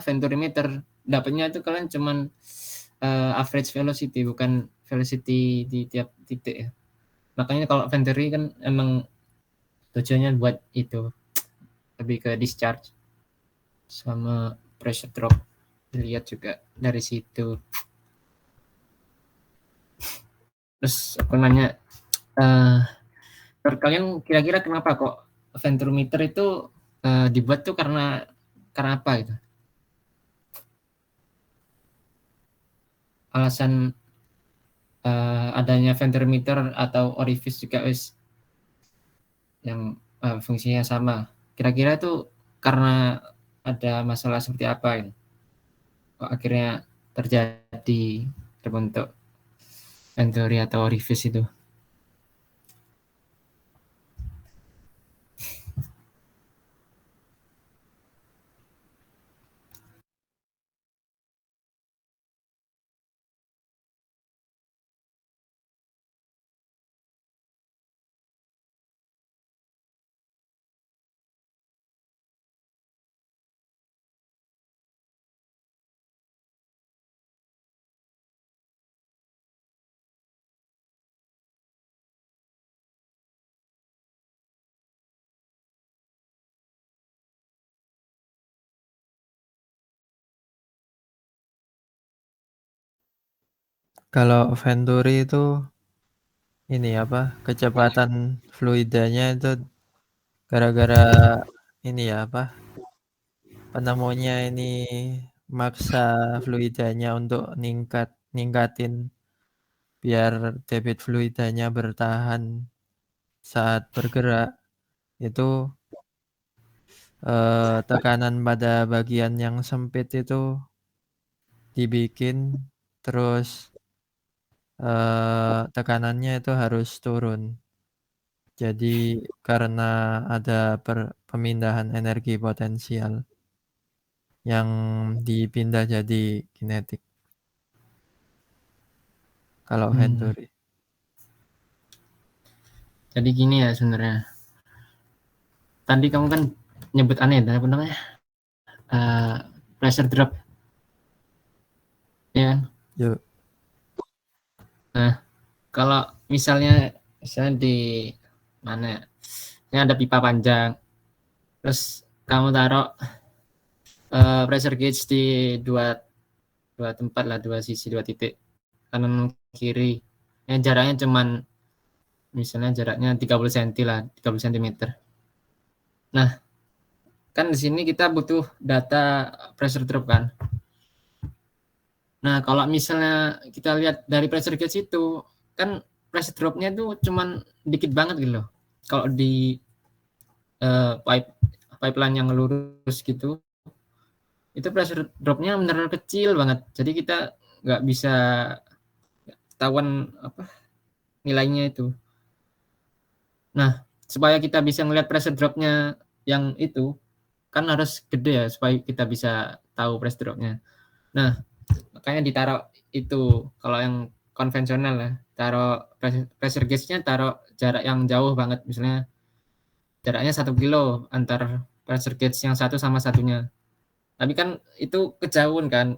S2: venturimeter, dapatnya itu kalian cuman average velocity, bukan velocity di tiap titik ya. Makanya kalau Venturi kan emang tujuannya buat itu, lebih ke discharge sama pressure drop, dilihat juga dari situ. Terus aku nanya, kalian kira-kira kenapa kok venturometer itu dibuat tuh karena apa gitu? Alasan adanya venturometer atau orifice juga yang fungsinya sama. Kira-kira tuh karena ada masalah seperti apa ini? Kok akhirnya terbentuk venturi atau orifice itu?
S1: Kalau Venturi itu ini kecepatan fluidanya itu gara-gara ini ya apa penemunya ini maksa fluidanya untuk ningkatin biar debit fluidanya bertahan saat bergerak itu tekanan pada bagian yang sempit itu dibikin terus tekanannya itu harus turun. Jadi karena ada pemindahan energi potensial yang dipindah jadi kinetik. Kalau Venturi.
S2: Jadi gini ya sebenarnya. Tadi kamu kan nyebut aneh, apa namanya? Pressure drop. Ya kan?
S1: Yuk.
S2: Nah, kalau misalnya di mana ya? Ini ada pipa panjang. Terus kamu taruh pressure gauge di dua tempat lah, dua sisi, dua titik. Kanan kiri. Yang jaraknya cuman misalnya jaraknya 30 cm lah, 30 cm. Nah, kan di sini kita butuh data pressure drop kan. Nah, kalau misalnya kita lihat dari pressure gauge itu, kan pressure drop-nya itu cuman dikit banget gitu loh. Kalau di pipeline yang lurus gitu, itu pressure drop-nya benar-benar kecil banget. Jadi kita nggak bisa ketahuan apa nilainya itu. Nah, supaya kita bisa ngelihat pressure drop-nya yang itu, kan harus gede ya supaya kita bisa tahu pressure drop-nya. Nah, makanya ditaruh itu. Kalau yang konvensional ya, taruh pressure gauge-nya taruh jarak yang jauh banget, misalnya jaraknya 1 kilo antar pressure gauge yang satu sama satunya. Tapi kan itu kejauhan kan.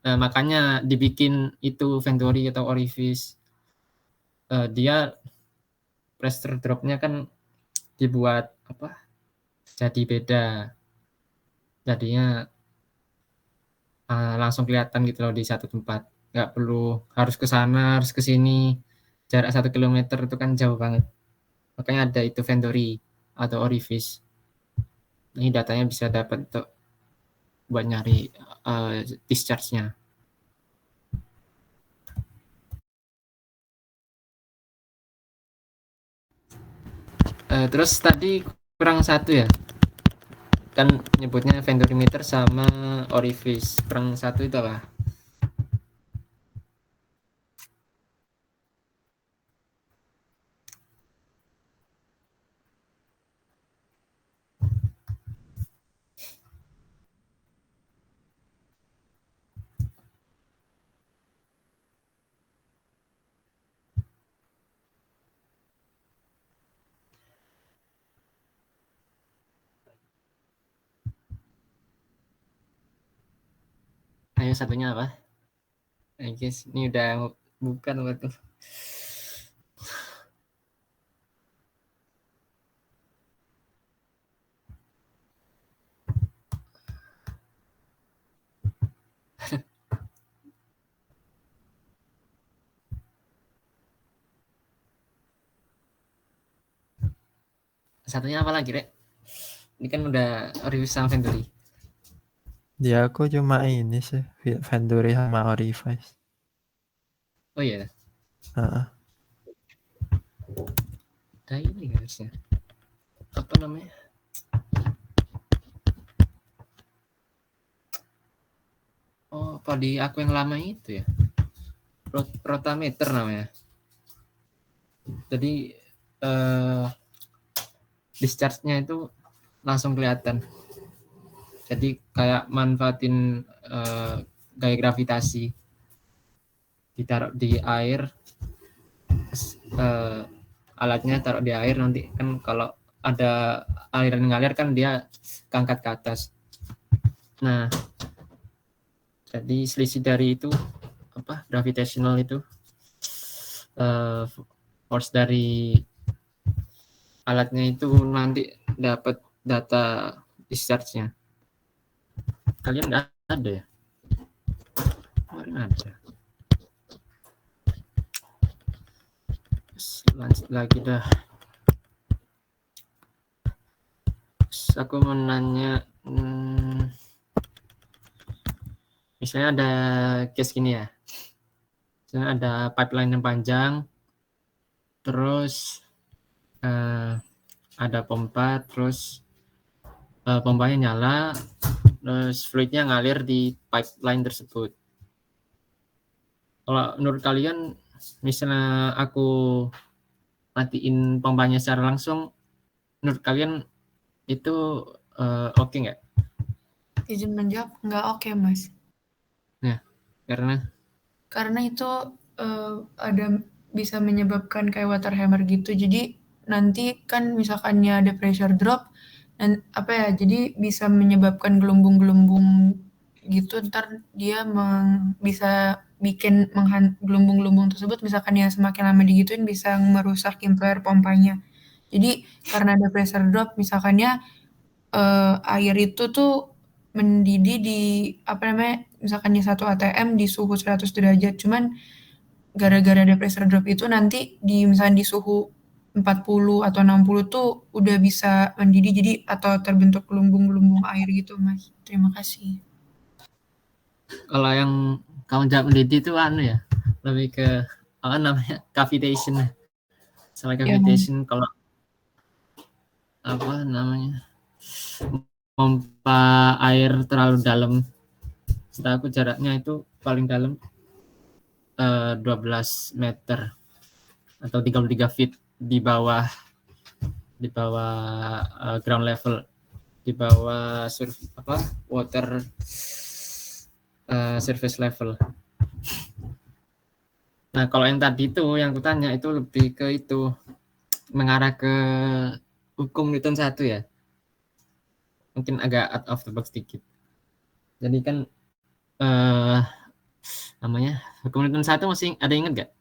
S2: Nah, makanya dibikin itu Venturi atau orifice. Dia pressure drop-nya kan dibuat apa? Jadi beda. Jadinya langsung kelihatan gitu loh di satu tempat. Nggak perlu harus ke sana, harus ke sini. Jarak 1 kilometer itu kan jauh banget. Makanya ada itu Venturi atau orifice. Ini datanya bisa dapat untuk buat nyari discharge-nya. Terus tadi kurang satu ya, kan nyebutnya Venturimeter sama orifice. Kurang satu itu apa? Ayo satunya apa? Guys, ini udah bukan waktu. Satunya apa lagi, Rek? Ini kan udah orifice sama Venturi.
S1: Dia aku cuma ini sih Venturi sama orifice.
S2: Oh iya. Nah ini harusnya. Apa namanya? Oh, apa di aku yang lama itu ya? Rotameter namanya. Jadi discharge-nya itu langsung kelihatan. Jadi kayak manfaatin gaya gravitasi, ditaruh di air, alatnya taruh di air, nanti kan kalau ada aliran ngalir kan dia keangkat ke atas. Nah, jadi selisih dari itu apa gravitational itu force dari alatnya itu nanti dapat data discharge-nya. Kalian nggak ada ya? Kemarin ada. Lanjut lagi dah. aku mau nanya, misalnya ada case gini ya, misalnya ada pipeline yang panjang, terus ada pompa, terus pompanya nyala, terus fluidnya ngalir di pipeline tersebut. Kalau menurut kalian, misalnya aku matiin pompanya secara langsung, menurut kalian itu oke nggak?
S5: Izin menjawab, nggak oke, Mas.
S2: Karena
S5: itu ada bisa menyebabkan kayak water hammer gitu. Jadi nanti kan misalkannya ada pressure drop dan jadi bisa menyebabkan gelembung-gelembung gitu. Ntar dia bisa bikin gelembung-gelembung tersebut misalkan ya semakin lama digituin bisa merusak impeller pompanya. Jadi karena ada pressure drop misalkannya air itu tuh mendidih di misalkan di 1 ATM di suhu 100 derajat. Cuman gara-gara ada pressure drop itu nanti misalnya di suhu 40 atau 60 tuh udah bisa mendidih jadi atau terbentuk gelembung-gelembung air gitu, Mas. Terima kasih.
S2: kalau yang kamu jawab mendidih itu ya, lebih ke apa namanya, cavitation. Soal cavitation, kalau apa namanya, pompa air terlalu dalam, setahu aku jaraknya itu paling dalam 12 meter atau 33 feet di bawah ground level, di bawah water surface level. Nah, kalau yang tadi itu yang kutanya itu lebih ke itu mengarah ke hukum Newton 1 ya. Mungkin agak out of the box sedikit. Jadi kan namanya hukum Newton 1 masih ada ingat gak?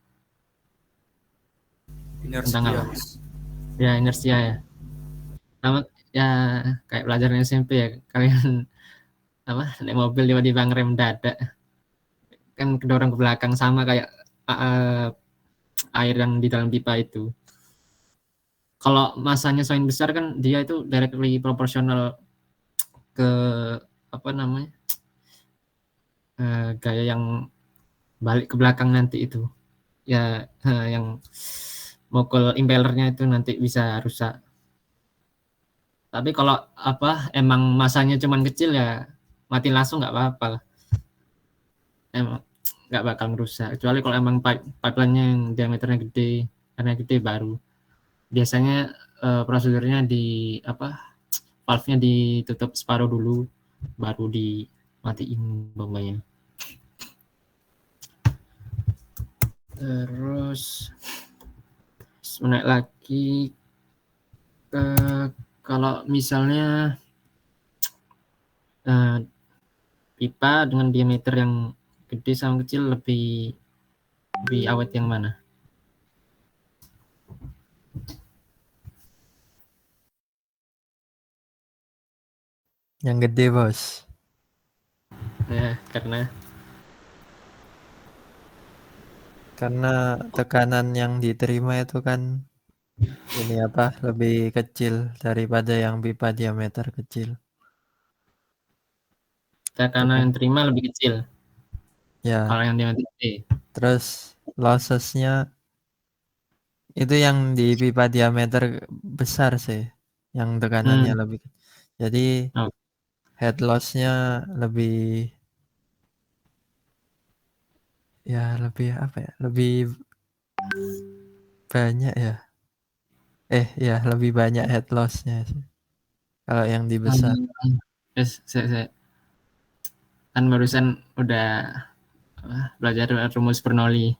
S4: Inersia.
S2: Ya, inersia ya. Nama ya kayak pelajaran SMP ya, kalian naik mobil tiba-tiba ngerem mendadak. Kan kedorong ke belakang sama kayak air yang di dalam pipa itu. Kalau masanya semakin besar kan dia itu directly proporsional ke gaya yang balik ke belakang nanti itu. Ya yang mukul impellernya itu nanti bisa rusak. Tapi kalau emang masanya cuman kecil ya mati langsung nggak apa-apa lah. Emang nggak bakal merusak. Kecuali kalau emang pipeline-nya yang diameternya gede, karena gede baru. Biasanya prosedurnya valve-nya ditutup separuh dulu, baru dimatiin bombanya. Terus naik lagi ke kalau misalnya pipa dengan diameter yang gede sama kecil lebih awet yang mana?
S1: Yang gede, Bos.
S2: Ya,
S1: karena tekanan yang diterima itu kan lebih kecil daripada yang pipa diameter kecil.
S2: Tekanan yang terima lebih kecil.
S1: Ya.
S2: Kalau yang diameter gede.
S1: Terus losses-nya itu yang di pipa diameter besar sih, yang tekanannya lebih. Jadi head loss-nya lebih lebih banyak ya. Lebih banyak head loss-nya sih. Kalau yang di besar.
S2: Kan barusan udah belajar rumus Bernoulli.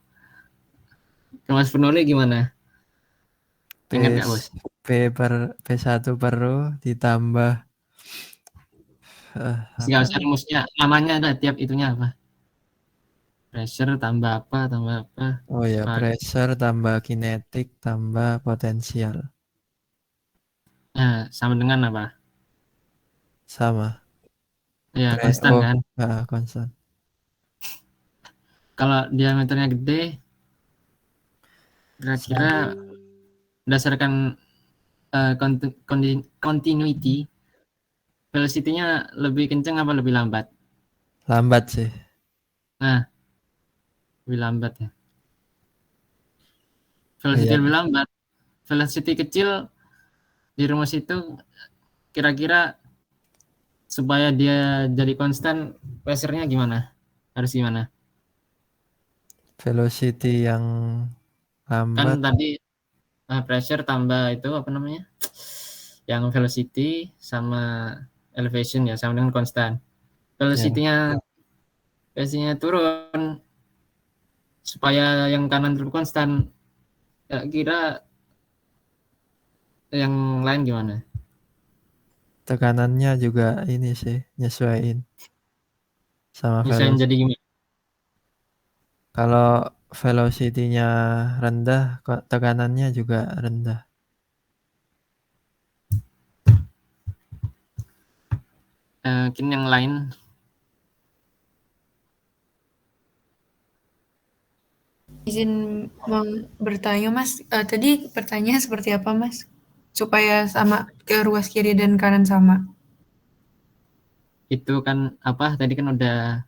S2: Rumus Bernoulli gimana? Ingat nggak, Bos?
S1: P1 per rho ditambah
S2: nggak usah rumusnya, namanya ada tiap itunya apa? Pressure tambah apa?
S1: Oh ya, pressure tambah kinetik tambah potensial.
S2: Nah, sama dengan apa?
S1: Sama.
S2: Ya, konstan kan?
S1: Konstan.
S2: Kalau diameternya gede, kira-kira berdasarkan continuity velocity-nya lebih kencang apa lebih lambat?
S1: Lambat sih.
S2: Nah, lebih lambat ya. Velocity
S1: Iya.
S2: lebih lambat. Velocity kecil di rumus itu kira-kira supaya dia jadi konstan pressure-nya gimana? Harus gimana?
S1: Velocity yang
S2: Kan
S1: lambat.
S2: tadi pressure tambah itu apa namanya? Yang velocity sama elevation ya sama dengan konstan. Velocity-nya turun supaya yang kanan tetap konstan. Kira yang lain gimana?
S1: Tekanannya juga ini sih nyesuaiin sama
S2: Misalnya
S1: velocity.
S2: jadi gimana?
S1: Kalau velocity-nya rendah, kok tekanannya juga rendah.
S2: Mungkin yang lain.
S5: Izin bertanya Mas, tadi pertanyaan seperti apa Mas? Supaya sama ke ruas kiri dan kanan sama.
S2: Itu kan apa tadi kan udah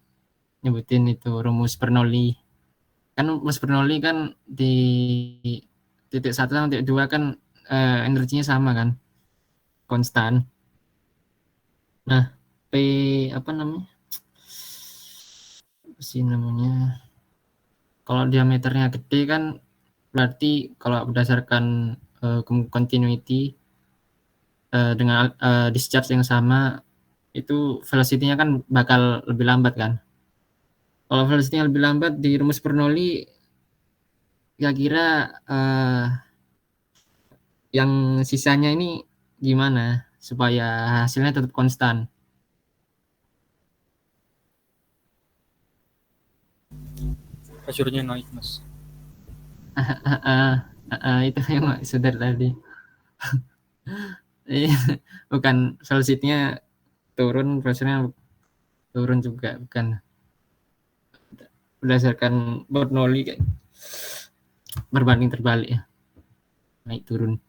S2: nyebutin itu rumus Bernoulli. Kan rumus Bernoulli kan di titik 1 sama titik 2 kan energinya sama kan? Konstan. Nah, P apa namanya? Apa sih namanya? Kalau diameternya gede kan berarti kalau berdasarkan continuity dengan discharge yang sama itu velocity-nya kan bakal lebih lambat kan. Kalau velocity-nya lebih lambat di rumus Bernoulli kira-kira yang sisanya ini gimana supaya hasilnya tetap konstan?
S4: pressure-nya naik mas.
S2: Itu yang sudah tadi. Bukan velocity-nya turun, pressure-nya turun juga, bukan berdasarkan Bernoulli kayak berbanding terbalik ya, naik turun.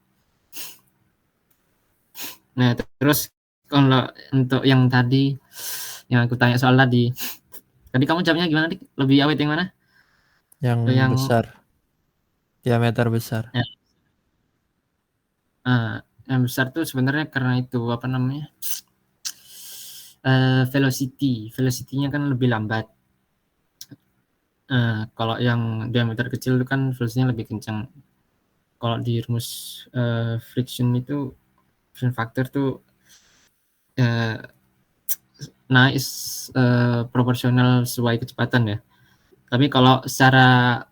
S2: Nah terus kalau untuk yang tadi yang aku tanya soal tadi kamu jawabnya gimana nih? Lebih awet yang mana?
S1: Yang besar, diameter besar.
S2: Ya. Yang besar tuh sebenarnya karena itu apa namanya? Velocity-nya kan lebih lambat. Kalau yang diameter kecil itu kan velocity-nya lebih kencang. Kalau di rumus friction itu friction factor tuh naik proporsional sesuai kecepatan ya. Tapi kalau secara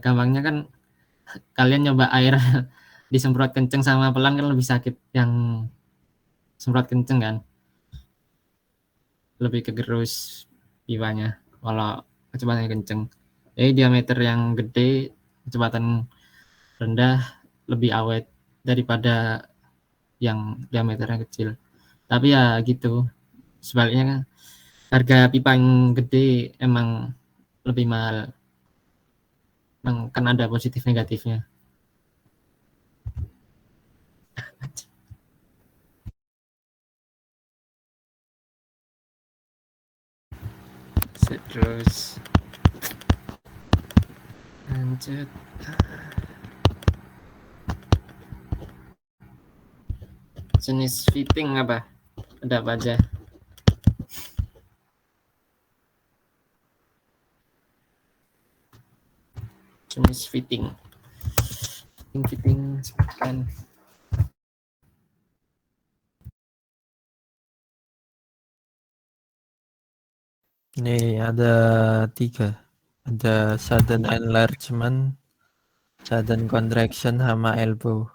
S2: gampangnya kan kalian nyoba air disemprot kenceng sama pelan kan lebih sakit yang semprot kenceng kan, lebih kegerus pipanya kalau kecepatannya kenceng. Jadi diameter yang gede kecepatan rendah lebih awet daripada yang diameternya kecil. Tapi ya gitu, sebaliknya kan harga pipa yang gede emang lebih mahal, emang kan ada positif negatifnya. Terus lanjut jenis fitting apa, ada apa aja? Jenis fitting kan
S1: Ini ada 3. Ada sudden enlargement, sudden contraction, sama elbow.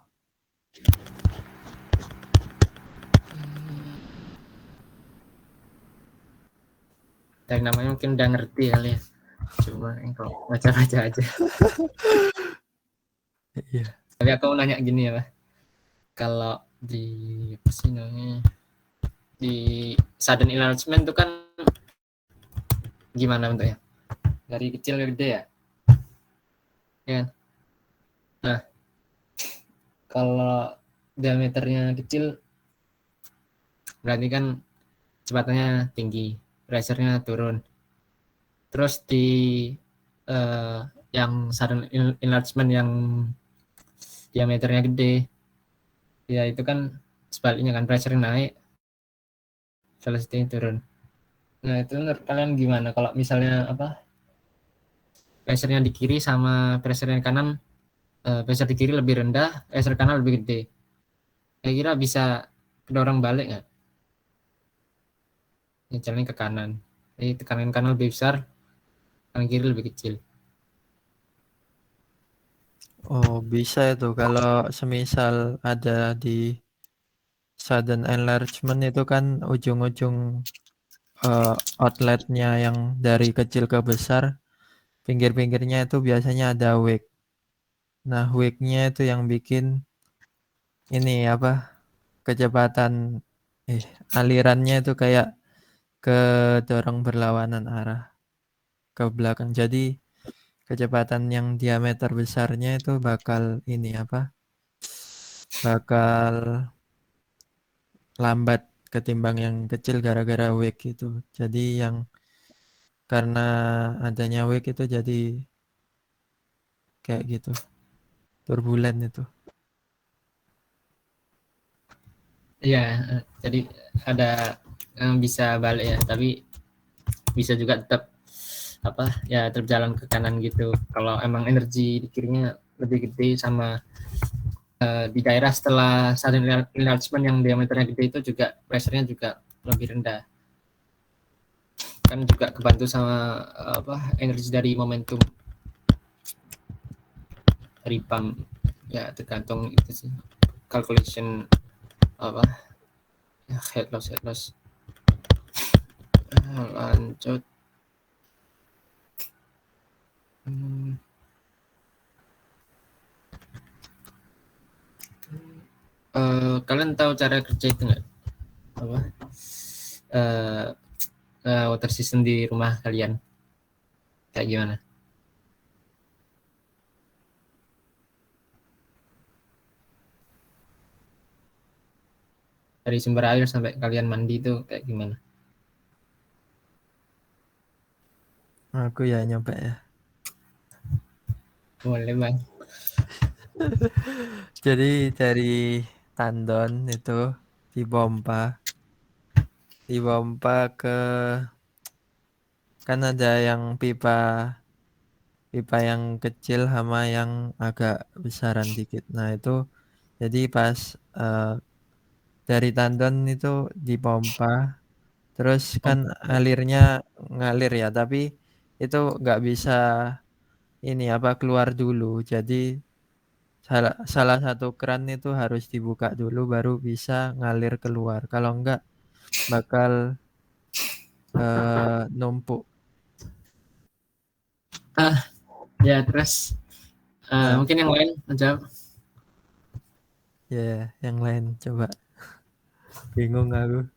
S2: yang namanya mungkin udah ngerti kali ya, cuma kalau baca-baca aja.
S1: Iya.
S2: Tapi aku mau nanya gini ya, kalau di apa sih namanya, di sudden enlargement itu kan gimana bentuknya? Dari kecil ke gede ya? Ya. Nah, kalau diameternya kecil, berarti kan kecepatannya tinggi, pressure-nya turun. Terus di yang sudden enlargement yang diameternya gede, ya itu kan sebaliknya kan, pressure naik, velocity turun. Nah itu menurut kalian gimana kalau misalnya pressure-nya di kiri sama pressure-nya di kanan, pressure di kiri lebih rendah, pressure kanan lebih gede, kira-kira bisa kedorong balik nggak? Ya, jalannya ke kanan, jadi tekanan kanan lebih besar, kanan kiri lebih kecil.
S1: Oh, bisa itu kalau semisal ada di sudden enlargement itu kan ujung-ujung outletnya yang dari kecil ke besar, pinggir-pinggirnya itu biasanya ada wake. Nah, wake-nya itu yang bikin ini kecepatan alirannya itu kayak kedorong berlawanan arah ke belakang. Jadi kecepatan yang diameter besarnya itu bakal bakal lambat ketimbang yang kecil gara-gara wake itu. Jadi yang karena adanya wake itu jadi kayak gitu, turbulen itu.
S2: Iya, jadi ada yang bisa balik ya, tapi bisa juga tetap terjalan ke kanan gitu. Kalau emang energi di kirinya lebih gede, sama di daerah setelah sudden enlargement yang diameternya gede itu juga pressure-nya juga lebih rendah. Kan juga kebantu sama energi dari momentum dari pump. Ya tergantung itu sih. Calculation head loss. Lanjut. Kalian tahu cara kerja itu nggak? Water system di rumah kalian kayak gimana? Dari sumber air sampai kalian mandi itu kayak gimana?
S1: Aku ya nyoba ya.
S2: Boleh bang.
S1: Jadi dari tandon itu dipompa ke kan ada yang pipa yang kecil sama yang agak besaran dikit. Nah itu jadi pas dari tandon itu dipompa, terus kan alirnya ngalir ya, tapi itu nggak bisa keluar dulu. Jadi salah satu keran itu harus dibuka dulu baru bisa ngalir keluar. Kalau enggak bakal numpuk.
S2: Ya terus
S1: Nah,
S2: mungkin yang lain menjawab.
S1: ya yang lain coba. Bingung aku.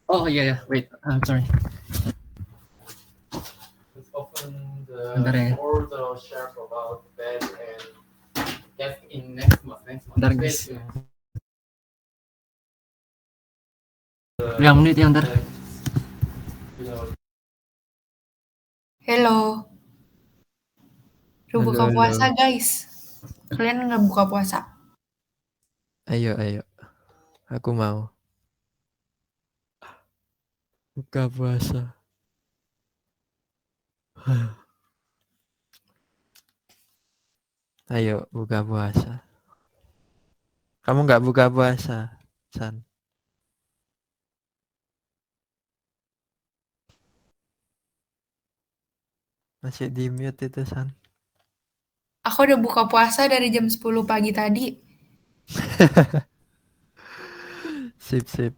S2: Oh iya, wait, I'm sorry.
S8: Let's open
S2: Bentar ya.
S8: all the shares about that and get in next month.
S2: Bentar guys. Berapa menit ya ntar?
S5: Hello. Udah buka
S1: Halo.
S5: puasa guys. Kalian nggak buka puasa?
S1: Ayo. Aku mau. Buka puasa. Ayo buka puasa. Kamu nggak buka puasa, San? Masih di mute itu, San.
S5: Aku udah buka puasa dari jam 10 pagi tadi.
S1: Sip.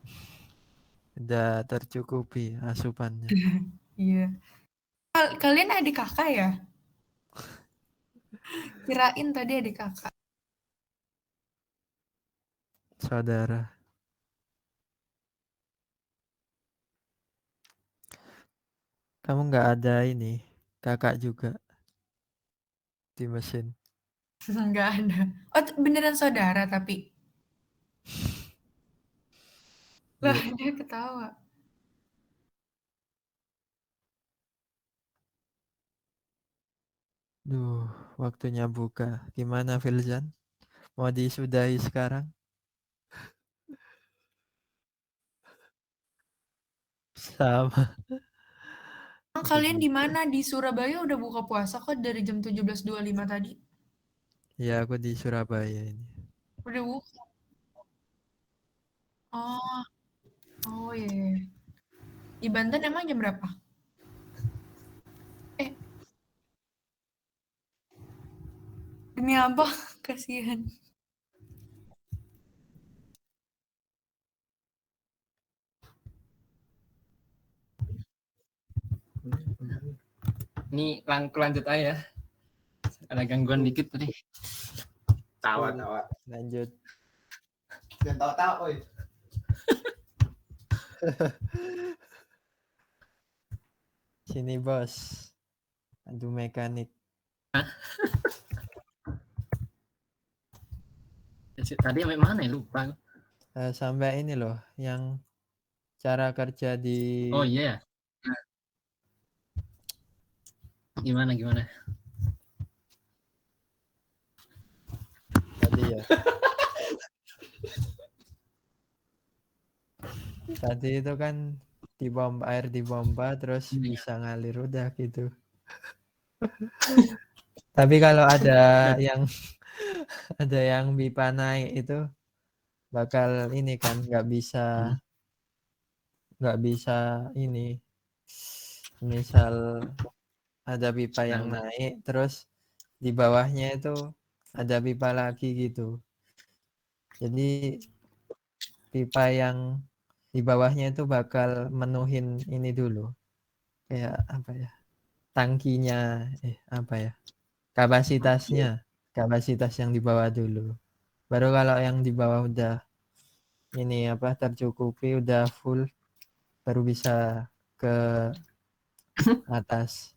S1: Udah tercukupi asupannya.
S5: Iya. Kalian adik kakak ya? Kirain tadi adik kakak.
S1: Saudara. Kamu nggak ada ini, kakak juga. di mesin.
S5: Nggak ada. Oh, beneran saudara tapi. Lah,
S1: Iya.
S5: dia ketawa.
S1: Duh, waktunya buka. Gimana Filzan? Mau disudahi sekarang? Sama.
S5: Emang kalian di mana? Di Surabaya udah buka puasa kok dari jam 17.25 tadi.
S1: Ya, aku di Surabaya ini.
S5: Udah buka. Oh, oh iya. Di Banten emang jam berapa? Demi apa? Kasihan.
S2: Ini lanjut aja ya. Ada gangguan dikit tadi.
S3: Tawa.
S1: Lanjut.
S8: Dan tahu-tahu, oi.
S1: Sini bos. Adu mekanik.
S2: Tadi sampai mana ya? Lupa.
S1: Sampai ini loh, yang cara kerja di...
S2: Oh iya. Gimana?
S1: Tadi ya. Tadi itu kan air dipompa terus bisa ngalir udah gitu. Tapi kalau ada yang pipa naik itu bakal ini kan nggak bisa ini. Misal ada pipa yang naik terus di bawahnya itu ada pipa lagi gitu. Jadi pipa yang di bawahnya itu bakal menuhin ini dulu. Kayak apa ya? Tangkinya kapasitas yang di bawah dulu. Baru kalau yang di bawah udah ini tercukupi, udah full, baru bisa ke atas.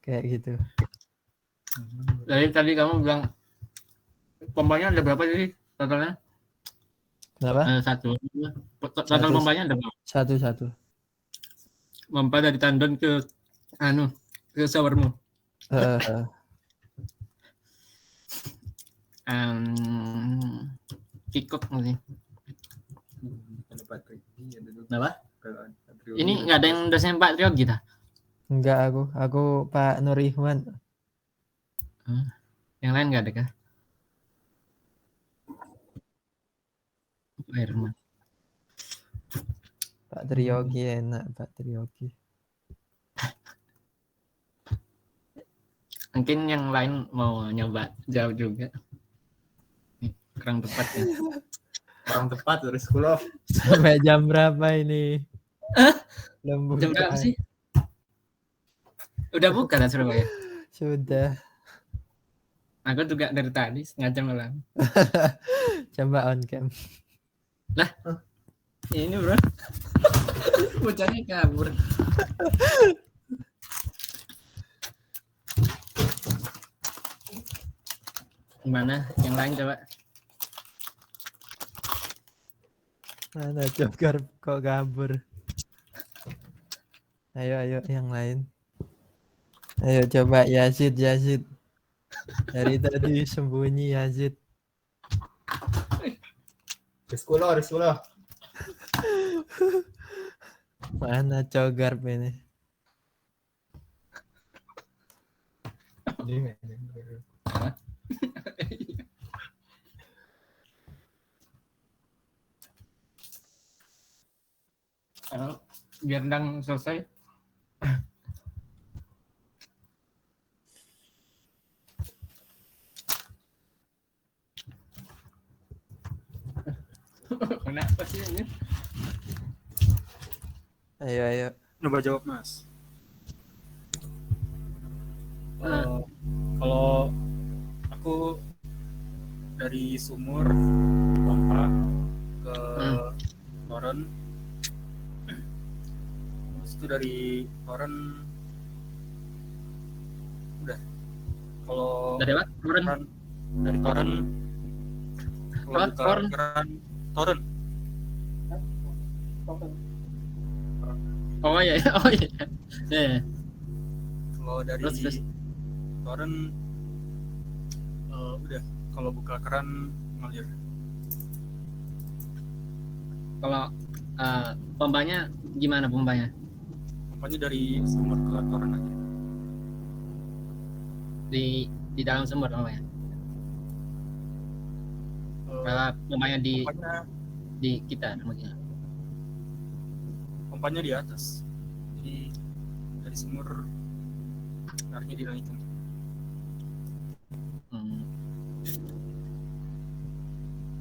S1: Kayak gitu.
S2: Tadi kamu bilang pompanya ada berapa jadi totalnya?
S1: Kenapa?
S2: Satu. Total pompanya ada berapa?
S1: Satu.
S2: Pompa dari tandon ke showermu. Kikok nih. Kenapa? Ini nggak ada yang dosen Pak Trio gitu?
S1: Enggak, aku Pak Nur Ihwan.
S2: Yang lain nggak ada kah? Herman.
S1: Pak Triyogi enak, Pak Triyogi.
S2: Mungkin yang lain mau nyoba jauh juga. Kurang tepat ya.
S8: Kurang tepat terus kulo.
S1: Sampai jam berapa ini? Belum
S2: Jam berapa sih? Udah buka kan Surabaya?
S1: Sudah.
S2: Aku juga dari tadi setengah jam malam.
S1: Coba on cam.
S2: Lah, ini bro. Bocahnya kabur. Gimana? Yang lain coba.
S1: Mana Joker kok kabur? Ayo yang lain. Ayo coba Yazid. Dari tadi sembunyi Yazid.
S8: Riskulo.
S1: Mana Cogarp ini?
S2: Biar ndang selesai. Kenapa sih ini?
S1: Ayo.
S4: Coba jawab Mas. Kalau aku dari sumur pompa ke toren, terus itu dari toren udah Kalau
S2: Dari apa? Torrent.
S4: dari torrent, kalau
S2: Apa?
S4: buka
S2: Torrent?
S4: keran torrent,
S2: Oh iya, oh iya. Ya.
S4: kalau dari
S2: Terus.
S4: torrent udah, kalau buka keran ngalir.
S2: Kalau pompanya gimana pompanya?
S4: Pompanya dari sumur ke torrent aja.
S2: Di dalam sumur pompanya. Pompanya di kita maksudnya.
S4: Pompanya di atas, jadi dari sumur nariknya dinaikin.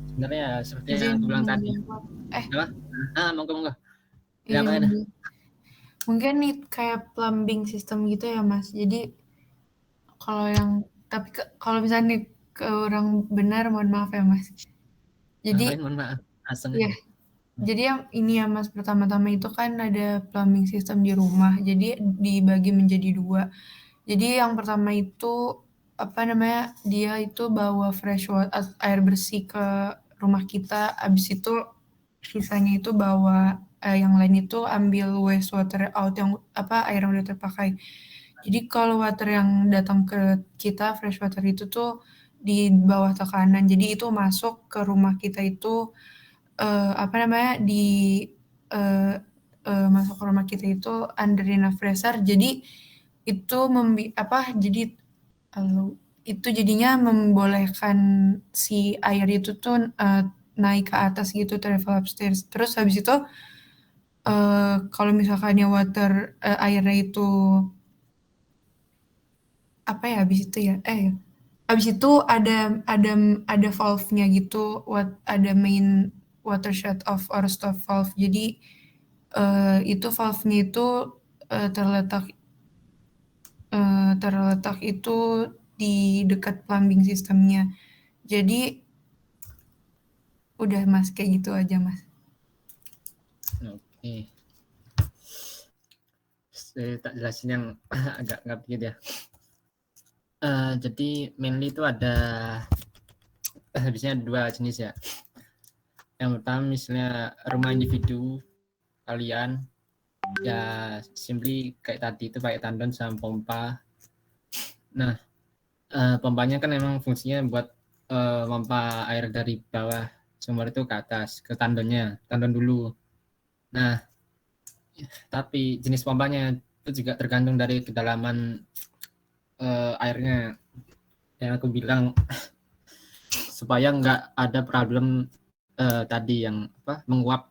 S2: Sebenarnya ya seperti yang aku bilang tadi. Apa? Monggo.
S5: Iya,
S2: apa ada?
S5: mungkin nih kayak plumbing system gitu ya Mas. Jadi kalau misalnya nih kurang benar mohon maaf ya Mas. Jadi
S2: mohon maaf.
S5: Iya. Jadi yang ini ya Mas, pertama-tama itu kan ada plumbing system di rumah. Jadi dibagi menjadi 2. Jadi yang pertama itu dia itu bawa fresh water, air bersih ke rumah kita. Habis itu sisanya itu bawa yang lain itu ambil wastewater out yang air yang udah terpakai. Jadi kalau water yang datang ke kita fresh water itu tuh di bawah tekanan. Jadi itu masuk ke rumah kita itu masuk ke rumah kita itu under enough pressure. Jadi itu itu jadinya membolehkan si air itu tuh naik ke atas gitu, travel upstairs. Terus habis itu kalau misalkan airnya itu habis itu ada valve-nya gitu, ada main water shut off or stop valve. Jadi itu valve-nya itu terletak itu di dekat plumbing sistemnya. Jadi udah Mas, kayak gitu aja Mas.
S2: Oke. Saya tak jelasin yang agak nggak begitu ya. Jadi mainly itu ada biasanya 2 jenis ya. Yang pertama misalnya rumah individu kalian ya simply kayak tadi itu pakai tandon sama pompa. Nah pompanya kan memang fungsinya buat pompa air dari bawah sumur itu ke atas ke tandon dulu. Nah tapi jenis pompanya itu juga tergantung dari kedalaman airnya yang aku bilang supaya nggak ada problem tadi yang menguap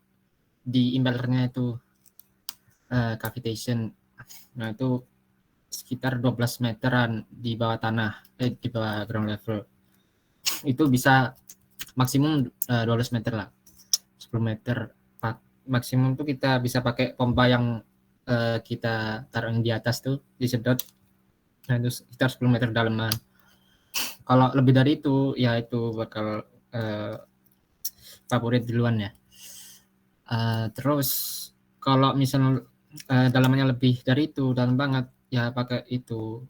S2: di impellernya itu cavitation. Nah itu sekitar 12 meteran di bawah tanah, di bawah ground level. Itu bisa maksimum 12 meter lah, 10 meter maksimum tuh kita bisa pakai pompa yang kita taruh di atas tuh disedot. Nah itu sekitar 10 meter dalaman. Kalau lebih dari itu ya itu bakal favorit duluan ya. Terus kalau misalnya dalamannya lebih dari itu, dalam banget ya pakai itu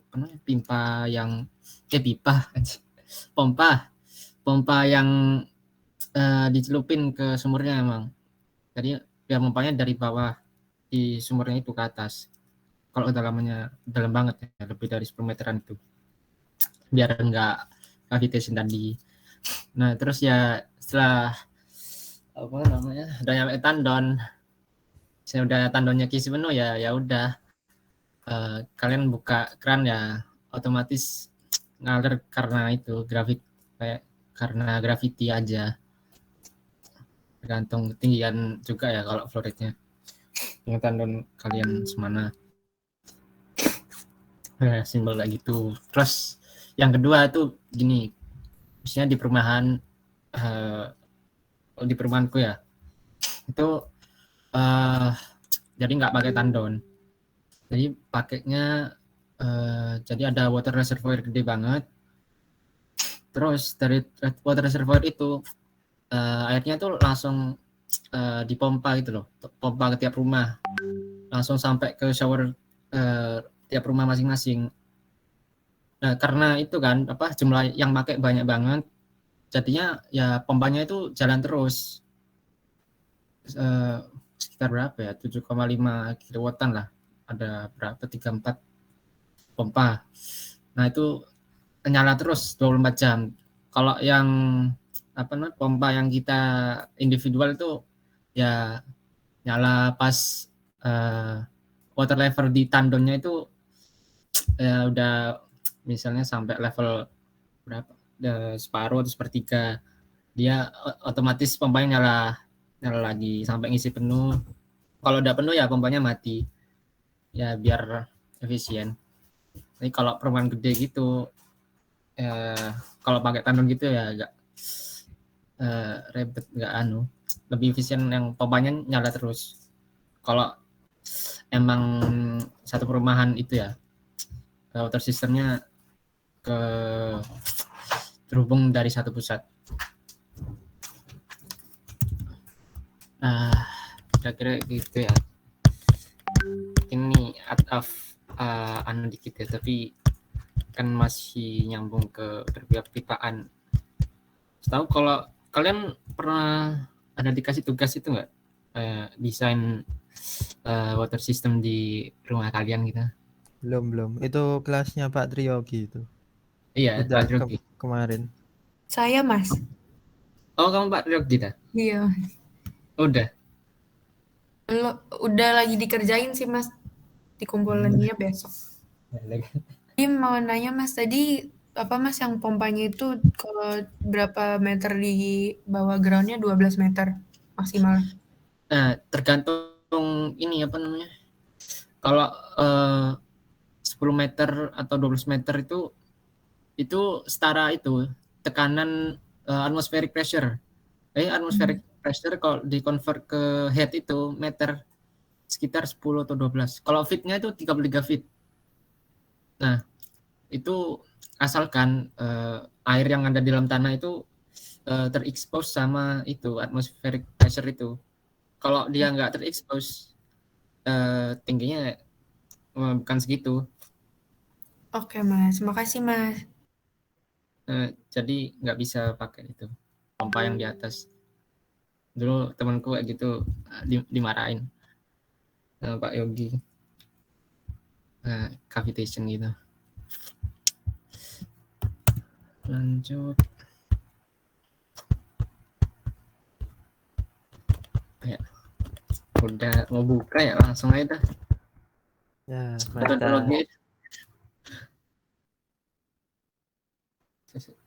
S2: pompa yang dicelupin ke sumurnya emang. Jadi biar pompanya dari bawah di sumurnya itu ke atas. Kalau dalamannya dalam banget ya, lebih dari 10 meteran itu. Biar enggak cavitation tadi. Nah, terus ya setelah udah nyampe tandon, saya udah tandonnya kisi penuh ya udah kalian buka keran ya otomatis ngalir karena itu karena gravity aja. Tergantung ketinggian juga ya kalau flow rate-nya. Dengan tandon kalian semana. Simbol kayak gitu. Terus yang kedua tuh gini, misalnya di perumahanku ya, itu jadi nggak pakai tandon. Jadi pakainya jadi ada water reservoir gede banget. Terus dari water reservoir itu airnya tuh langsung dipompa gitu loh, pompa ke tiap rumah, langsung sampai ke shower tiap rumah masing-masing. Nah, karena itu kan jumlah yang pakai banyak banget, jadinya ya pompanya itu jalan terus. Sekitar berapa ya? 7,5 kilowattan lah. Ada berapa? 34 pompa. Nah, itu nyala terus 24 jam. Kalau yang pompa yang kita individual itu ya nyala pas water level di tandonnya itu ya udah misalnya sampai level berapa, separuh atau sepertiga, dia otomatis pompanya nyala lagi sampai ngisi penuh. Kalau udah penuh ya pompanya mati, ya biar efisien. Tapi kalau perumahan gede gitu, kalau pakai tandon gitu ya agak ribet, nggak lebih efisien yang pompanya nyala terus. Kalau emang satu perumahan itu ya water systemnya terhubung dari satu pusat. Kira-kira gitu ya. Ini out of dikit ya, tapi kan masih nyambung ke perpipaan. Tahu kalau kalian pernah ada dikasih tugas itu nggak, desain water system di rumah kalian gitu?
S1: Belum. Itu kelasnya Pak Triyogi itu.
S2: Iya,
S1: Udah
S2: Pak Triyogi.
S1: kemarin.
S5: Saya, Mas.
S2: Oh, kamu Pak Triyogi dah?
S5: Iya.
S2: Udah.
S5: Udah lagi dikerjain sih, Mas. Dikumpulinnya besok. Jadi mau nanya, Mas, tadi Mas yang pompanya itu kalau berapa meter di bawah groundnya 12 meter maksimal?
S2: Nah, tergantung ini kalau 10 meter atau 12 meter itu setara itu tekanan atmospheric pressure. Atmospheric pressure kalau di-convert ke head itu meter sekitar 10 atau 12. Kalau feet-nya itu 33 feet. Nah, itu asalkan air yang ada di dalam tanah itu terekspos sama itu atmospheric pressure itu. Kalau dia nggak terekspos, tingginya bukan segitu.
S5: Oke, Mas. Makasih, Mas.
S2: Jadi nggak bisa pakai itu pompa yang di atas. Dulu temanku kayak gitu dimarahin sama Pak Yogi, cavitation gitu. Lanjut ya, udah mau buka ya, langsung aja dah.
S1: Ya,
S2: Metodologi.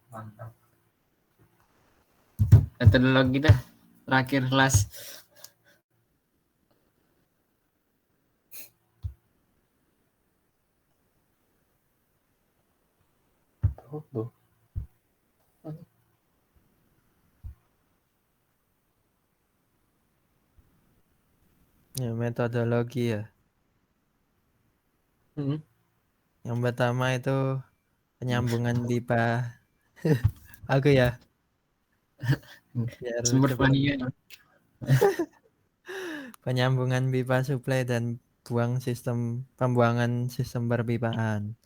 S8: Mantap.
S2: Metodologi dah, terakhir kelas.
S8: Tuh.
S1: Ya, metodologi ya. Yang pertama itu penyambungan pipa. Aku ya.
S2: Sumber mania.
S1: Penyambungan pipa suplai dan pembuangan sistem perpipaan.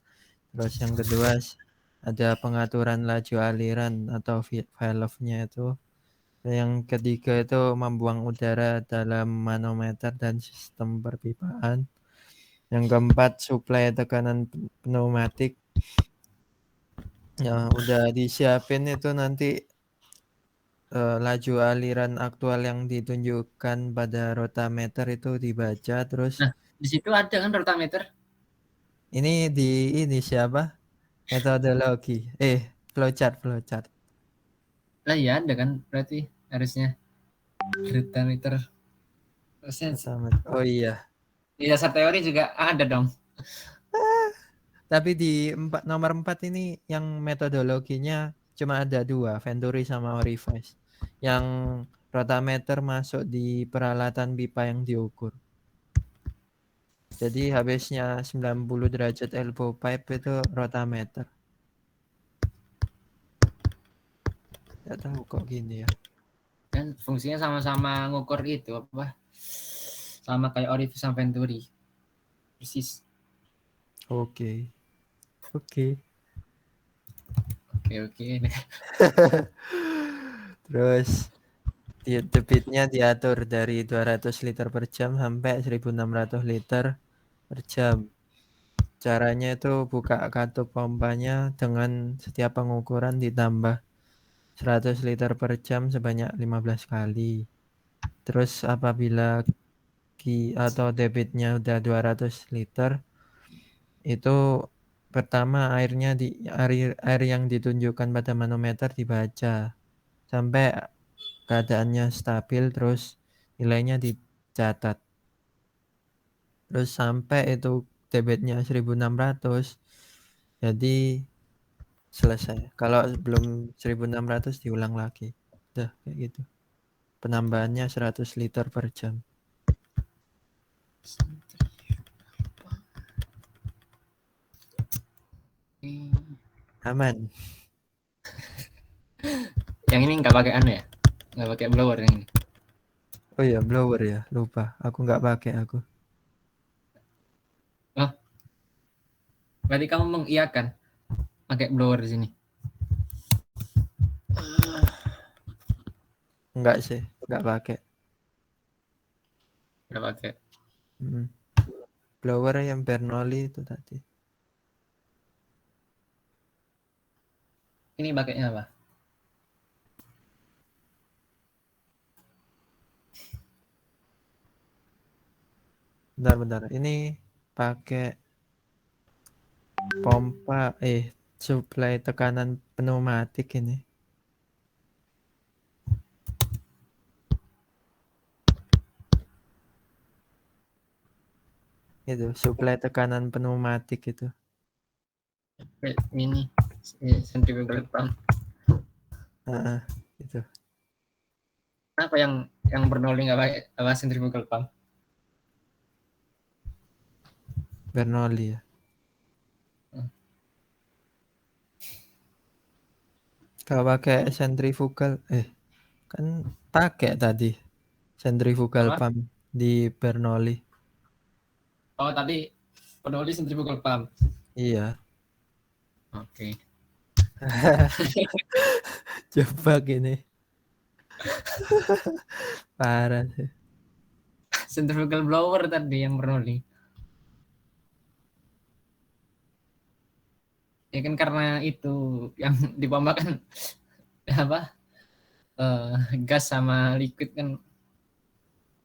S1: Terus yang kedua ada pengaturan laju aliran atau valve-nya itu. Yang ketiga itu membuang udara dalam manometer dan sistem perpipaan. Yang keempat suplai tekanan pneumatik. Ya udah disiapin itu nanti laju aliran aktual yang ditunjukkan pada rotameter itu dibaca terus.
S2: Nah, di situ ada kan rotameter?
S1: Ini siapa? Metodologi. Flowchart.
S2: Lah ya ada kan, berarti harusnya rotameter.
S1: Oh iya.
S2: Di dasar teori juga ada dong.
S1: Tapi di nomor 4 ini yang metodologinya cuma ada 2, Venturi sama Orifice. Yang rotameter masuk di peralatan pipa yang diukur. Jadi habisnya 90 derajat elbow pipe itu rotameter. Gak tahu kok gini ya.
S2: Kan fungsinya sama-sama ngukur itu sama kayak Orifice sama Venturi. Persis.
S1: Oke.
S2: Oke.
S1: Terus debitnya diatur dari 200 liter per jam sampai 1600 liter per jam. Caranya itu buka katup pompanya dengan setiap pengukuran ditambah 100 liter per jam sebanyak 15 kali. Terus apabila atau debitnya udah 200 liter, itu pertama air yang ditunjukkan pada manometer dibaca sampai keadaannya stabil, terus nilainya dicatat. Terus sampai itu debitnya 1600, jadi selesai. Kalau belum 1600 diulang lagi. Udah kayak gitu. Penambahannya 100 liter per jam. Aman.
S2: Yang ini nggak pakai anu ya? Nggak pakai blower yang ini.
S1: Oh iya, blower ya, lupa. Aku nggak pakai aku.
S2: Berarti kamu mengiyakan pakai blower di sini.
S1: Enggak sih, nggak pakai.
S2: Nggak pakai.
S1: Blower yang Bernoulli itu tadi.
S2: Ini pakainya apa?
S1: Bentar. Ini pakai pompa suplai tekanan pneumatik ini. Itu suplai tekanan pneumatik itu.
S2: Ini centrifugal pump.
S1: Itu.
S2: Apa yang Bernoulli nggak pakai apa centrifugal pump?
S1: Bernoulli ya. Kalau pakai centrifugal kan pakai tadi centrifugal pump di Bernoulli.
S2: Oh, tadi Bernoulli centrifugal pump.
S1: Iya.
S2: Oke.
S1: Jebak ini. Parah sih.
S2: Centrifugal blower tadi yang Bernoulli. Ya kan karena itu yang dipompa kan apa? Gas sama liquid kan.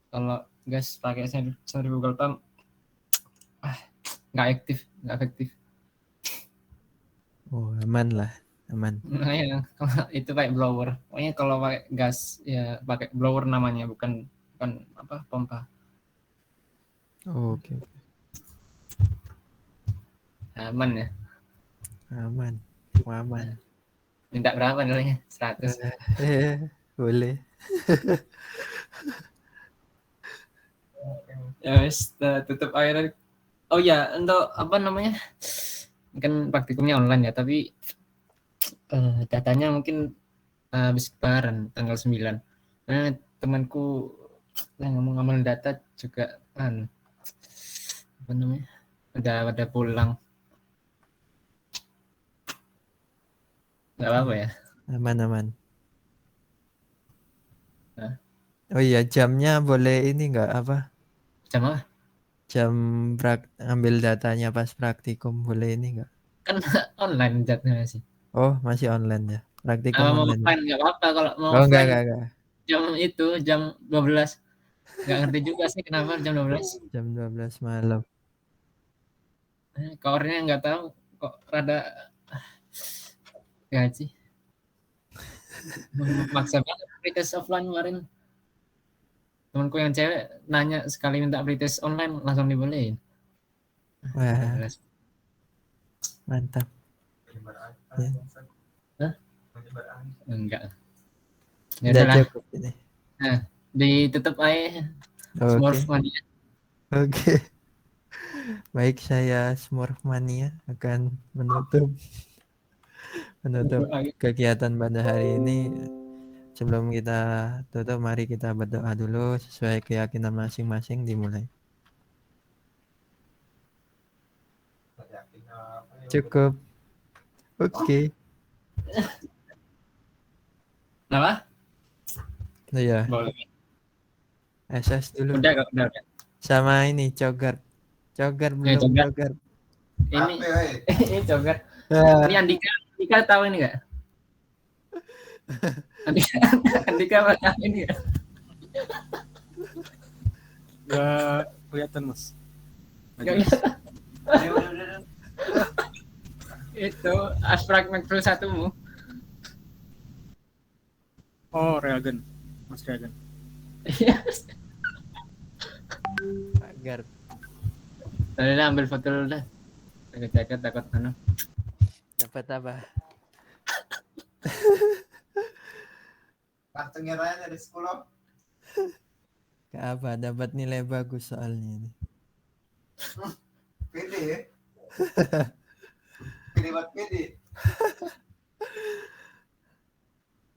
S2: Kalau gas pakai centrifugal pump nggak efektif.
S1: Oh, aman lah, aman.
S2: Nah, ya, itu pakai blower. Pokoknya kalau pakai gas ya pakai blower namanya, bukan apa pompa.
S1: Oh, oke.
S2: Aman ya.
S1: Aman.
S2: Minta berapa nilainya? 100.
S1: Boleh.
S2: Ya wes, tutup air. Oh ya, untuk apa namanya? Kan praktikumnya online ya, tapi datanya mungkin habis lebaran tanggal 9. Nah, temanku yang ngomong data juga apa namanya? Udah pulang. Nggak apa-apa ya.
S1: Aman.
S2: Nah.
S1: Oh iya, jamnya boleh ini nggak apa?
S2: Jam apa?
S1: Jam ambil datanya pas praktikum boleh ini nggak?
S2: Kan online jadnya sih.
S1: Oh, masih online ya. Praktikum
S2: mau
S1: online.
S2: offline nggak apa-apa, kalau mau
S1: offline.
S2: Enggak. Jam 12. Nggak ngerti juga sih kenapa jam 12.
S1: Jam 12 malam.
S2: Koornya nggak tahu kok rada gaji. Maksa banget pretest offline kemarin. Temanku yang cewek nanya sekali minta pretest online langsung dibolehin.
S1: Wah. Mantap. Ya.
S2: Hah? Enggak.
S1: Ya udahlah.
S2: Nah, ditutup aja.
S1: Okay.
S2: Smurfmania.
S1: Oke. Baik, saya Smurfmania akan menutup kegiatan pada hari ini. Sebelum kita tutup, mari kita berdoa dulu sesuai keyakinan masing-masing. Dimulai. Cukup. Oke.
S2: Kenapa?
S1: Iya,
S2: Boleh.
S1: SS dulu.
S2: Udah kok, udah.
S1: Sama ini Cogar. Cogar
S2: Ya,
S1: belum
S2: Cogar.
S1: Cogar.
S2: Ini ini Cogar.
S1: Ah,
S2: Ini Andika tahu ini enggak? Andika apa tahu ini enggak?
S4: Nggak kelihatan mas.
S2: Nggak lihat. Itu Asprak Maxwell 1-mu.
S4: Oh reagen, mas reagen.
S2: Iya.
S1: Cogar.
S2: Udah ambil foto dulu dah. Jaket takut anu.
S1: Dapat apa?
S8: Kartunya Ryan dari sekolah.
S1: Ke apa? Dapat nilai bagus soalnya ini.
S8: Pede ya. Pede buat pede.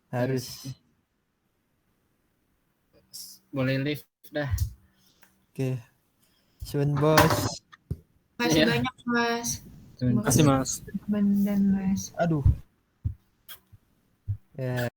S1: Harus.
S2: Boleh lift dah.
S1: Oke. Sun bos.
S5: Makasih
S2: Iya.
S5: banyak Mas.
S2: Terima
S4: Kasih mas.
S5: Dan Mas.
S1: Aduh. Ya.